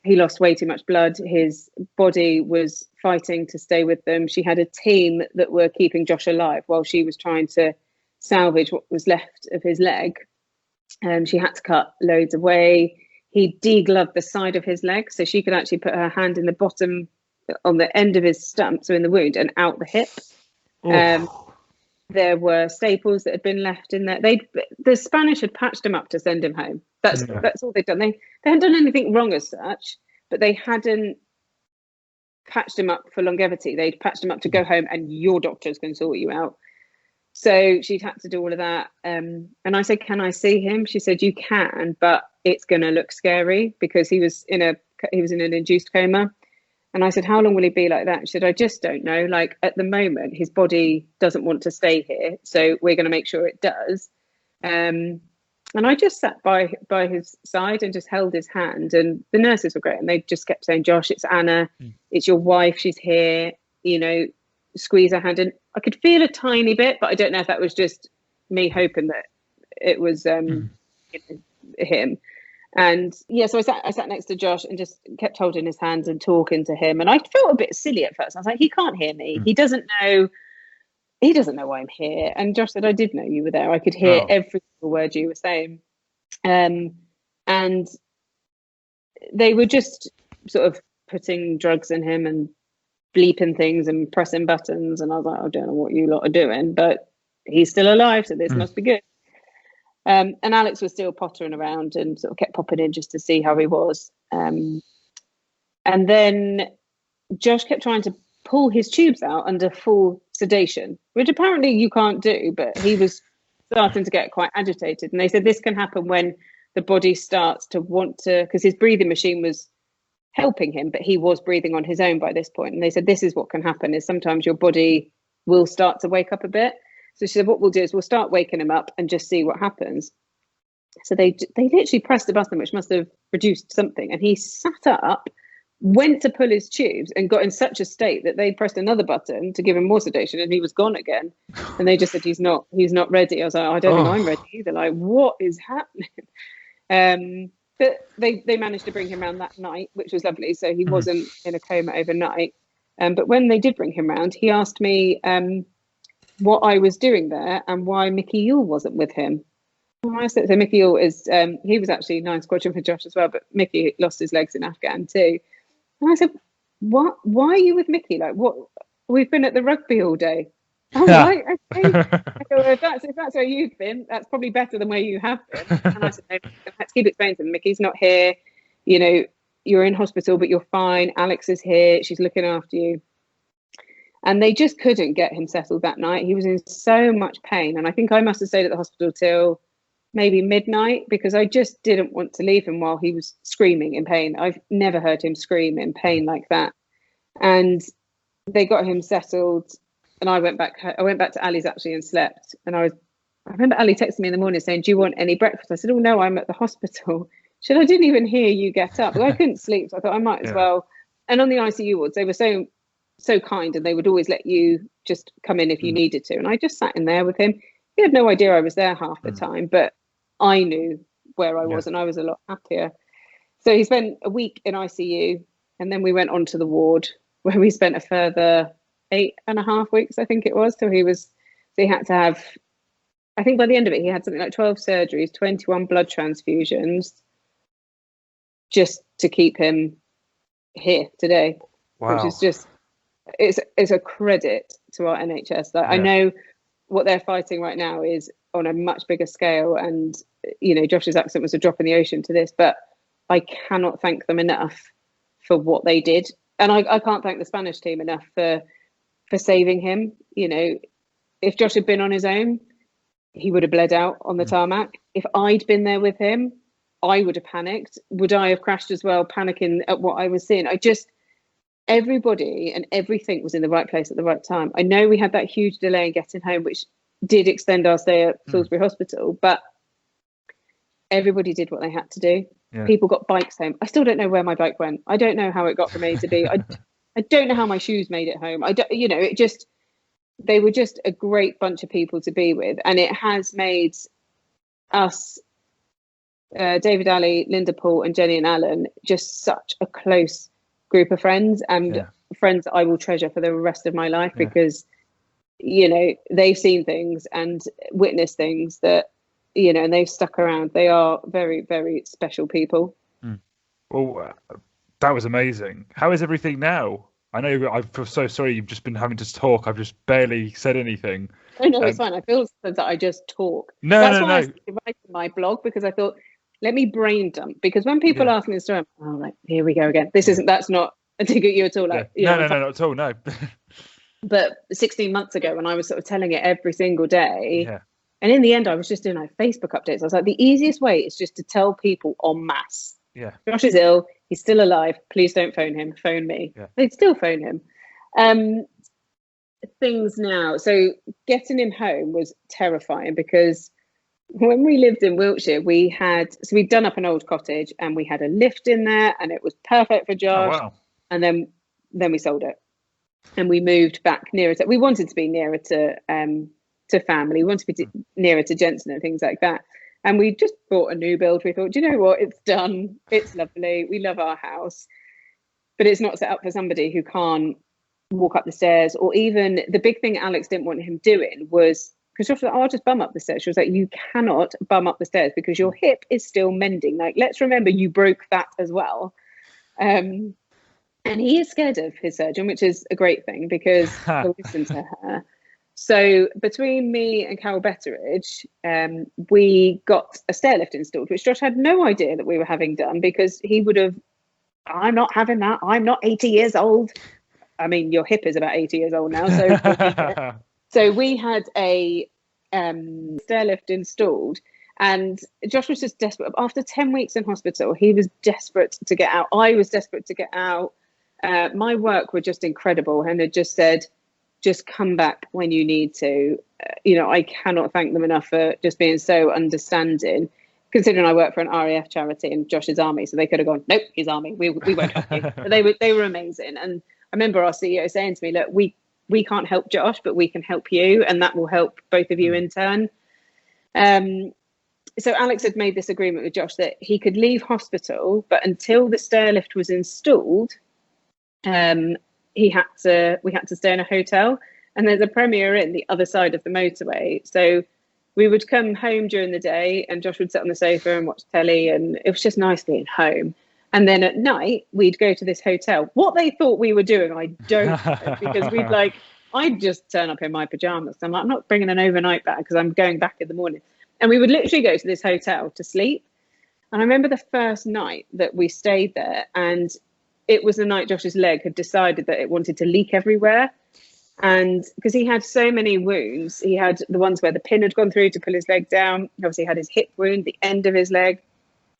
He lost way too much blood. His body was fighting to stay with them. She had a team that were keeping Josh alive while she was trying to salvage what was left of his leg. She had to cut loads away. He degloved the side of his leg, so she could actually put her hand in the bottom, on the end of his stump, so in the wound, and out the hip. There were staples that had been left in there. The Spanish had patched him up to send him home. That's all they'd done. They hadn't done anything wrong as such, but they hadn't patched him up for longevity. They'd patched him up to go home and your doctors can sort you out. So she'd had to do all of that. And I said, can I see him? She said, you can, but it's going to look scary because he was in an induced coma. And I said, how long will he be like that? She said, I just don't know. Like, at the moment, his body doesn't want to stay here. So we're going to make sure it does. And I just sat by his side and just held his hand. And the nurses were great. And they just kept saying, Josh, it's Anna. It's your wife. She's here. Squeeze her hand. And I could feel a tiny bit, but I don't know if that was just me hoping that it was him. And so I sat next to Josh and just kept holding his hands and talking to him. And I felt a bit silly at first. I was like, he can't hear me. He doesn't know why I'm here. And Josh said, I did know you were there. I could hear every single word you were saying. And they were just sort of putting drugs in him and bleeping things and pressing buttons. And I was like, I don't know what you lot are doing, but he's still alive, so this must be good. And Alex was still pottering around and sort of kept popping in just to see how he was. And then Josh kept trying to pull his tubes out under full sedation, which apparently you can't do, but he was starting to get quite agitated. And they said this can happen when the body starts to want to, because his breathing machine was helping him, but he was breathing on his own by this point. And they said this is what can happen, is sometimes your body will start to wake up a bit. So she said, what we'll do is we'll start waking him up and just see what happens. So they literally pressed the button, which must have produced something. And he sat up went to pull his tubes and got in such a state that they pressed another button to give him more sedation, and he was gone again. And they just said he's not ready. I was like, I don't think I'm ready either. Like, what is happening? But they managed to bring him around that night, which was lovely. So he wasn't in a coma overnight. But when they did bring him round, he asked me what I was doing there and why Mickey Yule wasn't with him. And I said, so Mickey Yule is, he was actually 9 squadron for Josh as well, but Mickey lost his legs in Afghan too. And I said, what? Why are you with Mickey? Like, what? We've been at the rugby all day. Oh, right, okay. I go, well, if that's where you've been, that's probably better than where you have been. And I said, no, I had to keep explaining to them, Mickey's not here. You know, you're in hospital, but you're fine. Alex is here. She's looking after you. And they just couldn't get him settled that night. He was in so much pain. And I think I must have stayed at the hospital till maybe midnight, because I just didn't want to leave him while he was screaming in pain. I've never heard him scream in pain like that. And they got him settled, and I went back to Ali's actually and slept. And I remember Ali texting me in the morning saying, do you want any breakfast? I said, oh no, I'm at the hospital. She said, I didn't even hear you get up. Well, I couldn't sleep, so I thought I might as well. And on the ICU wards, they were so kind, and they would always let you just come in if you needed to. And I just sat in there with him. He had no idea I was there half the time, but I knew where I was, and I was a lot happier. So he spent a week in ICU, and then we went on to the ward, where we spent a further 8.5 weeks, I think it was, till he had to have, I think by the end of it, he had something like 12 surgeries, 21 blood transfusions, just to keep him here today. Wow. Which is just, it's a credit to our NHS. Like, I know what they're fighting right now is on a much bigger scale, and you know, Josh's accident was a drop in the ocean to this, but I cannot thank them enough for what they did. And I can't thank the Spanish team enough for saving him. You know, if Josh had been on his own, he would have bled out on the tarmac. If I'd been there with him, I would have panicked. Would I have crashed as well, panicking at what I was seeing? Everybody and everything was in the right place at the right time. I know we had that huge delay in getting home, which did extend our stay at Salisbury Hospital, but everybody did what they had to do. Yeah. People got bikes home. I still don't know where my bike went. I don't know how it got from A to B. I don't know how my shoes made it home. They were just a great bunch of people to be with, and it has made us, David, Ali, Linda, Paul, and Jenny and Alan, just such a close group of friends, and friends that I will treasure for the rest of my life, because you know, they've seen things and witnessed things that, you know, and they've stuck around. They are very, very special people. Well, that was amazing. How is everything now? I know I feel so sorry you've just been having to talk. I've just barely said anything. Oh no, it's fine. I feel that I just talk. That's why I started writing my blog, because I thought, let me brain dump, because when people ask me the story, I'm like, here we go again. That's not a dig at you at all. Like, no, not at all. No. But 16 months ago, when I was sort of telling it every single day, and in the end, I was just doing like Facebook updates. I was like, the easiest way is just to tell people en masse. Yeah. Josh is ill. He's still alive. Please don't phone him. Phone me. Yeah. They'd still phone him. Things now. So getting him home was terrifying, because when we lived in Wiltshire, we'd done up an old cottage, and we had a lift in there, and it was perfect for Josh. Oh, wow. And then we sold it, and we moved back nearer to. We wanted to be nearer to family. We wanted to be nearer to Jensen and things like that. And we just bought a new build. We thought, do you know what? It's done. It's lovely. We love our house, but it's not set up for somebody who can't walk up the stairs, or even the big thing Alex didn't want him doing was, because Josh was like, I'll just bum up the stairs. She was like, you cannot bum up the stairs, because your hip is still mending. Like, let's remember you broke that as well. And he is scared of his surgeon, which is a great thing, because he'll listen to her. So between me and Carol Betteridge, we got a stairlift installed, which Josh had no idea that we were having done, because he would have, I'm not having that. I'm not 80 years old. I mean, your hip is about 80 years old now. So we had a stairlift installed, and Josh was just desperate. After 10 weeks in hospital, he was desperate to get out. I was desperate to get out. My work were just incredible, and had just said, just come back when you need to. You know, I cannot thank them enough for just being so understanding. considering I work for an RAF charity and Josh is Army, so they could have gone, nope, he's Army, we won't help you. But they were amazing. And I remember our CEO saying to me, look, we can't help Josh, but we can help you, and that will help both of you in turn. So Alex had made this agreement with Josh that he could leave hospital, but until the stairlift was installed, we had to stay in a hotel. And there's a Premier Inn the other side of the motorway. So we would come home during the day and Josh would sit on the sofa and watch telly, and it was just nice being home. And then at night, we'd go to this hotel. What they thought we were doing, I don't know, because I'd just turn up in my pajamas. I'm like, I'm not bringing an overnight bag because I'm going back in the morning. And we would literally go to this hotel to sleep. And I remember the first night that we stayed there, and it was the night Josh's leg had decided that it wanted to leak everywhere. And because he had so many wounds, he had the ones where the pin had gone through to pull his leg down. He obviously had his hip wound, the end of his leg.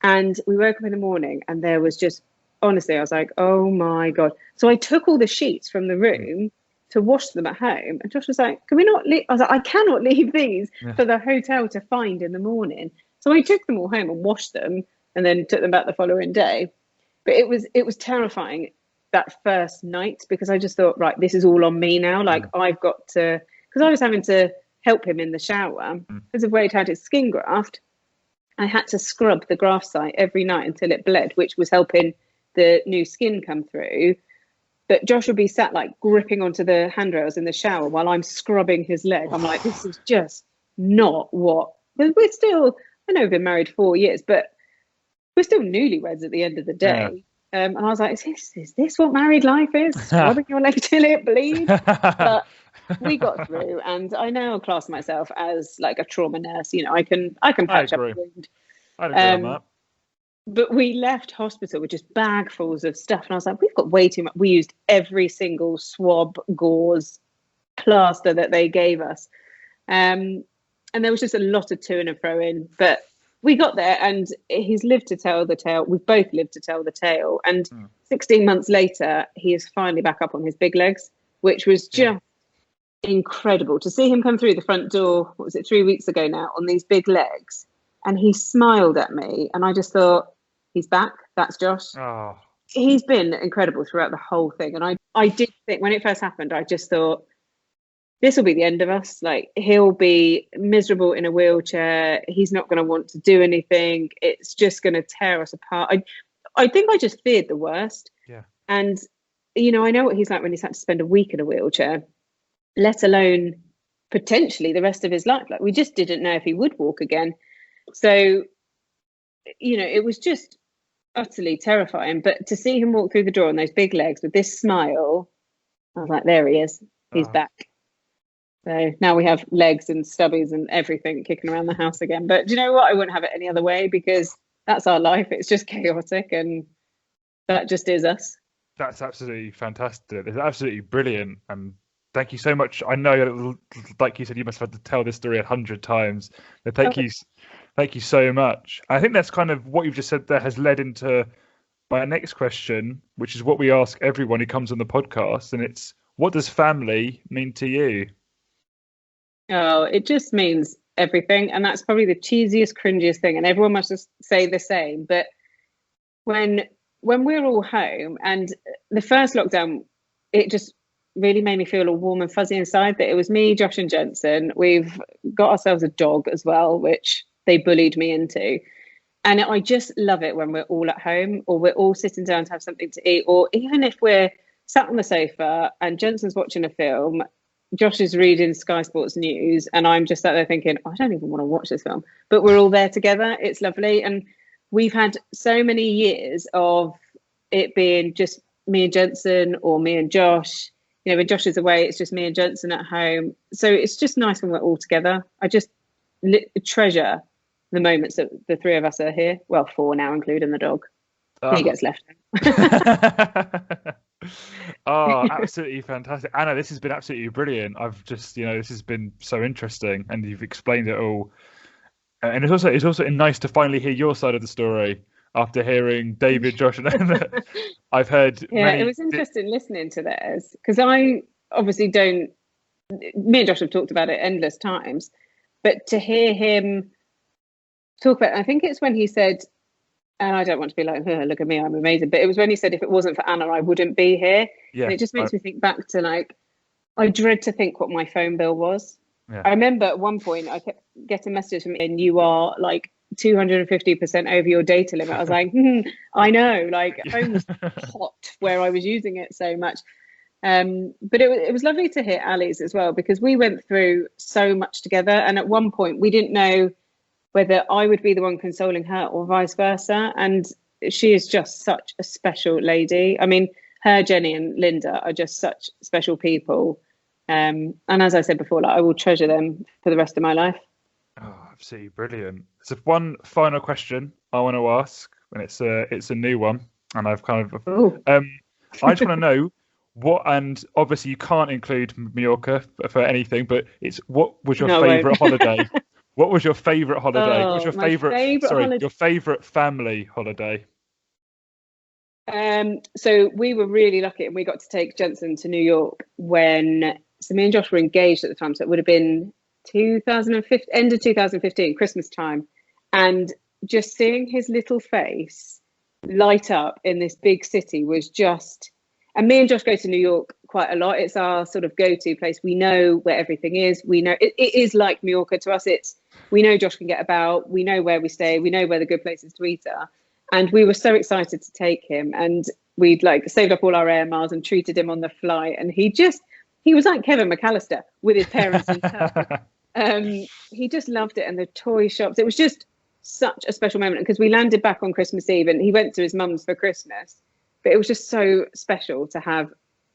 And we woke up in the morning and there was just, honestly, I was like, oh my God. So I took all the sheets from the room to wash them at home. And Josh was like, can we not leave? I was like, I cannot leave these for the hotel to find in the morning. So I took them all home and washed them and then took them back the following day. But it was terrifying that first night, because I just thought, right, this is all on me now. Like I've got to, because I was having to help him in the shower because of where he'd had his skin graft. I had to scrub the graft site every night until it bled, which was helping the new skin come through. But Josh would be sat like gripping onto the handrails in the shower while I'm scrubbing his leg. I'm like, this is just not what, we're still, I know we've been married 4 years, but we're still newlyweds at the end of the day. And I was like, is this what married life is? Scrubbing your leg till it bleeds? But we got through, and I now class myself as like a trauma nurse. You know, I can patch up a wound. I'd agree on that. But we left hospital with just bagfuls of stuff, and I was like, we've got way too much. We used every single swab, gauze, plaster that they gave us, and there was just a lot of to and fro in. But we got there, and he's lived to tell the tale. We've both lived to tell the tale. And 16 months later, he is finally back up on his big legs, which was just incredible to see him come through the front door. What was it, 3 weeks ago now, on these big legs? And he smiled at me, and I just thought, he's back. That's Josh. Oh. He's been incredible throughout the whole thing. And I did think, when it first happened, I just thought, this will be the end of us. Like, he'll be miserable in a wheelchair. He's not going to want to do anything. It's just going to tear us apart. I think I just feared the worst. Yeah. And, you know, I know what he's like when he's had to spend a week in a wheelchair, let alone potentially the rest of his life. Like, we just didn't know if he would walk again. So, you know, it was just utterly terrifying. But to see him walk through the door on those big legs with this smile, I was like, there he is. He's back. So now we have legs and stubbies and everything kicking around the house again. But do you know what? I wouldn't have it any other way, because that's our life. It's just chaotic, and that just is us. That's absolutely fantastic. It's absolutely brilliant. And thank you so much. I know, like you said, you must have had to tell this story 100 times. But thank you so much. I think that's kind of what you've just said there has led into my next question, which is what we ask everyone who comes on the podcast. And it's, what does family mean to you? Oh, it just means everything. And that's probably the cheesiest, cringiest thing. And everyone must just say the same. But when we're all home, and the first lockdown, it just really made me feel all warm and fuzzy inside, that it was me, Josh and Jensen. We've got ourselves a dog as well, which they bullied me into. And I just love it when we're all at home, or we're all sitting down to have something to eat, or even if we're sat on the sofa and Jensen's watching a film, Josh is reading Sky Sports News, and I'm just sat there thinking, I don't even want to watch this film. But we're all there together. It's lovely. And we've had so many years of it being just me and Jensen, or me and Josh. You know, when Josh is away, it's just me and Jensen at home. So it's just nice when we're all together. I just treasure the moments that the three of us are here. Well, 4 now, including the dog. He gets left. Oh, absolutely fantastic. Anna, this has been absolutely brilliant. I've just, you know, this has been so interesting, and you've explained it all. And it's also nice to finally hear your side of the story after hearing David, Josh, and I've heard. Yeah, it was interesting listening to theirs, because I obviously don't. Me and Josh have talked about it endless times, but to hear him talk about, I think it's when he said, and I don't want to be like, oh, look at me, I'm amazing. But it was when he said, if it wasn't for Anna, I wouldn't be here. Yeah. And it just makes me think back to like, I dread to think what my phone bill was. Yeah. I remember at one point I kept getting messages from me, and you are like 250% over your data limit. I was like, I know, like phone was hot where I was using it so much. But it was lovely to hear Ali's as well, because we went through so much together. And at one point we didn't know whether I would be the one consoling her or vice versa. And she is just such a special lady. I mean, her, Jenny and Linda are just such special people. And as I said before, like, I will treasure them for the rest of my life. Oh, absolutely brilliant. So one final question I want to ask, and it's a new one, and I've kind of I just want to know what, and obviously you can't include Majorca for anything, but it's what was your favourite holiday? What was your favourite holiday? What was your your favourite family holiday? So we were really lucky, and we got to take Jensen to New York so me and Josh were engaged at the time, so it would have been 2015, end of 2015, Christmas time, and just seeing his little face light up in this big city was just. And me and Josh go to New York quite a lot. It's our sort of go-to place. We know where everything is. We know it is like Majorca to us. We know Josh can get about. We know where we stay. We know where the good places to eat are. And we were so excited to take him. And we'd like saved up all our air miles and treated him on the flight. And he was like Kevin McAllister with his parents in tow. He just loved it. And the toy shops. It was just such a special moment, because we landed back on Christmas Eve and he went to his mum's for Christmas. But it was just so special to have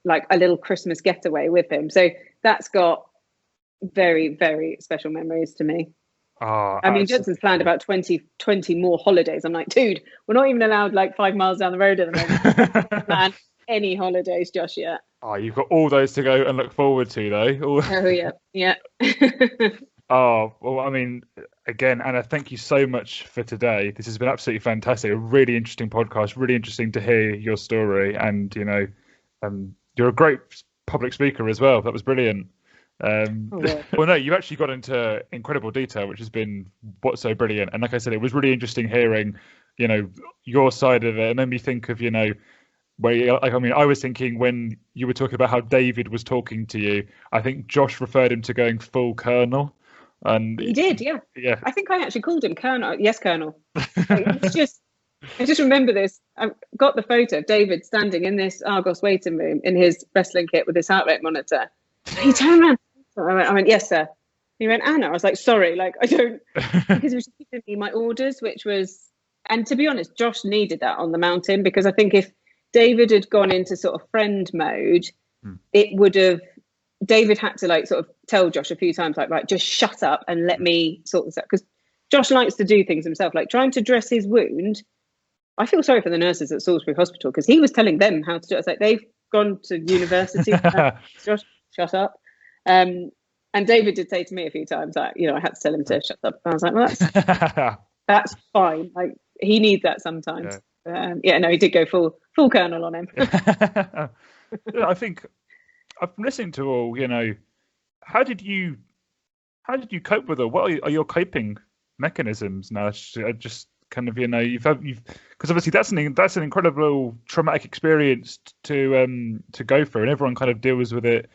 like a little Christmas getaway with him. So that's got very, very special memories to me. Oh, I mean, Jensen's planned about 20 more holidays. I'm like, dude, we're not even allowed like 5 miles down the road at the moment. Plan any holidays just yet. Oh, you've got all those to go and look forward to, though. Oh, yeah. Oh, well, I mean, again, Anna, thank you so much for today. This has been absolutely fantastic. A really interesting podcast, really interesting to hear your story. And, you know, you're a great public speaker as well. That was brilliant. Well, no, you've actually got into incredible detail, which has been what's so brilliant. And like I said, it was really interesting hearing, you know, your side of it. It made me think of, you know, where, like, I mean, I was thinking when you were talking about how David was talking to you, I think Josh referred him to going full Colonel. And he did, yeah. I think I actually called him Colonel. Yes, Colonel. I just remember this. I've got the photo of David standing in this Argos waiting room in his wrestling kit with his heart rate monitor. He turned around. I went, yes, sir. He went, Anna. I was like, sorry, like I don't, because he was giving me my orders, which was, and to be honest, Josh needed that on the mountain, because I think if David had gone into sort of friend mode, it would have. David had to like sort of tell Josh a few times, like, right, just shut up and let me sort this out. Because Josh likes to do things himself, like trying to dress his wound. I feel sorry for the nurses at Salisbury Hospital, because he was telling them how to do it. It's like, they've gone to university. Josh, shut up. And David did say to me a few times, like, you know, I had to tell him to shut up. And I was like, well, that's fine. Like, he needs that sometimes. Yeah. No, he did go full Colonel on him. I think I've been listening to all, you know, how did you cope with it? What are your coping mechanisms now? Just kind of, you know, you've because obviously that's an incredible traumatic experience to go through, and everyone kind of deals with it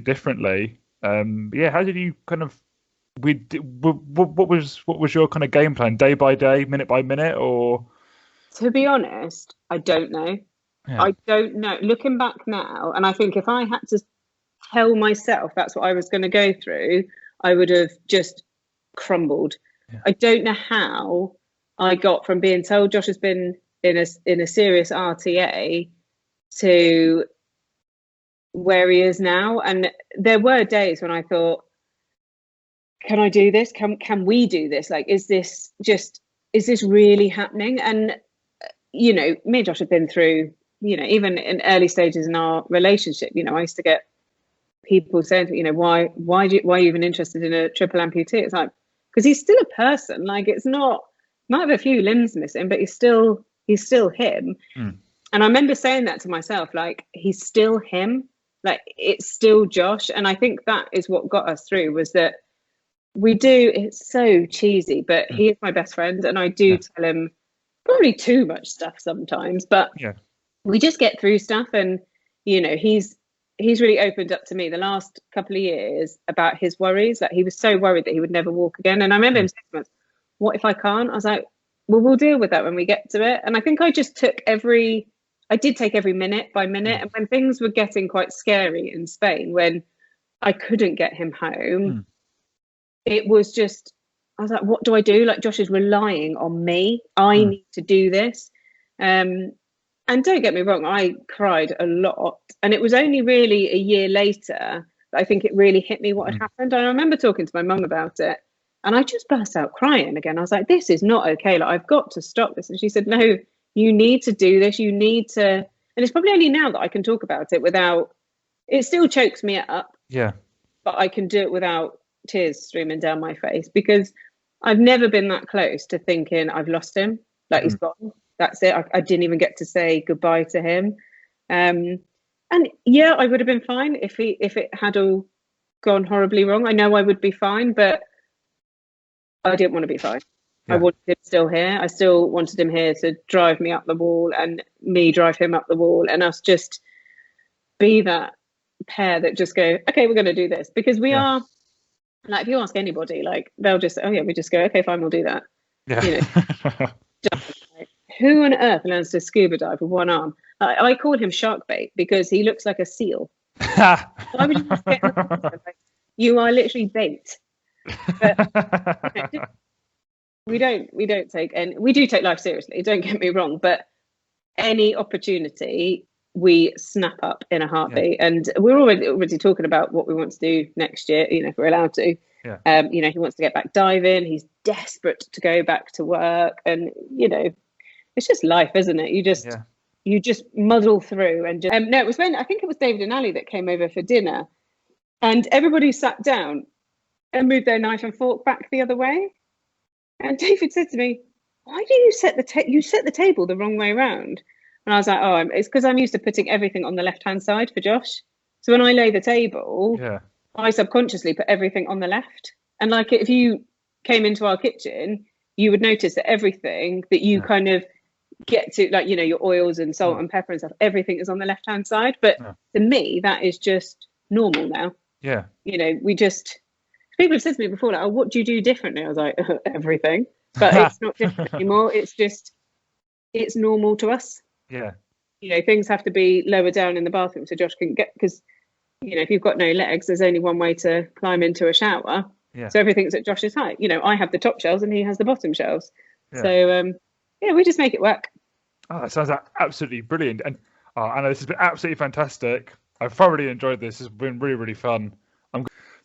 differently. Yeah, how did you kind of what was your kind of game plan, day by day, minute by minute? Or to be honest, I don't know. I don't know. Looking back now, and I think if I had to tell myself that's what I was going to go through, I would have just crumbled. I don't know how I got from being told Josh has been in a serious RTA to where he is now. And there were days when I thought, can I do this? Can we do this? Like, is this really happening? And, you know, me and Josh have been through, you know, even in early stages in our relationship, you know, I used to get people saying, you know, why are you even interested in a triple amputee? It's like, because he's still a person. Like, it's not, might have a few limbs missing, but he's still him. And I remember saying that to myself, like, he's still him, like, it's still Josh. And I think that is what got us through, was that We do. It's so cheesy, but he is my best friend, and I do tell him probably too much stuff sometimes, but we just get through stuff. And he's really opened up to me the last couple of years about his worries. Like, he was so worried that he would never walk again, and I remember him saying, what if I can't? I was like, well, we'll deal with that when we get to it. And I think I just took every minute by minute. And when things were getting quite scary in Spain, when I couldn't get him home, it was just, I was like, what do I do? Like, Josh is relying on me. I need to do this. And don't get me wrong, I cried a lot. And it was only really a year later that I think it really hit me what had happened. And I remember talking to my mum about it, and I just burst out crying again. I was like, this is not okay. Like, I've got to stop this. And she said, no, you need to do this. You need to. And it's probably only now that I can talk about it without, it still chokes me up. Yeah. But I can do it without tears streaming down my face, because I've never been that close to thinking I've lost him. Like, he's gone. That's it. I didn't even get to say goodbye to him. And yeah, I would have been fine if it had all gone horribly wrong. I know I would be fine, but I didn't want to be fine. I wanted him still here. I still wanted him here to drive me up the wall and me drive him up the wall, and us just be that pair that just go, okay, we're going to do this. Because we are, like, if you ask anybody, like, they'll just say, oh yeah, we just go, okay, fine, we'll do that. Who on earth learns to scuba dive with one arm? I call him shark bait because he looks like a seal. Why would you just get in the water? Like, you are literally bait. But, we don't take, and we do take life seriously, don't get me wrong, but any opportunity we snap up in a heartbeat. And we're already talking about what we want to do next year, if we're allowed to. He wants to get back diving. He's desperate to go back to work, and it's just life, isn't it? You just muddle through. And just, no, it was when, I think it was David and Ali that came over for dinner, and everybody sat down and moved their knife and fork back the other way. And David said to me, why do you set the table the wrong way around? And I was like, oh, it's because I'm used to putting everything on the left-hand side for Josh. So when I lay the table, I subconsciously put everything on the left. And like, if you came into our kitchen, you would notice that everything that you kind of get to, like, your oils and salt and pepper and stuff, everything is on the left-hand side. But to me, that is just normal now. We just, people have said to me before, like, oh, what do you do differently? I was like, everything. But it's not different anymore. It's just, it's normal to us. Things have to be lower down in the bathroom so Josh can get, because if you've got no legs, there's only one way to climb into a shower. So everything's at Josh's height. I have the top shelves and he has the bottom shelves. So we just make it work. Oh, that sounds absolutely brilliant. And Anna, this has been absolutely fantastic. I've thoroughly enjoyed this. It's been really, really fun.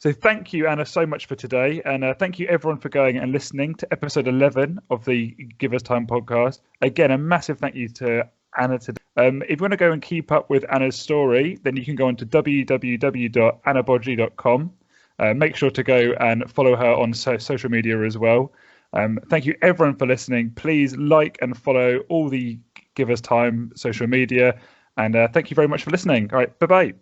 So thank you, Anna, so much for today. And thank you, everyone, for going and listening to episode 11 of the Give Us Time podcast. Again, a massive thank you to Anna today. If you want to go and keep up with Anna's story, then you can go on to www.annaboggi.com. Make sure to go and follow her on social media as well. Thank you, everyone, for listening. Please like and follow all the Give Us Time social media. And thank you very much for listening. All right, bye-bye.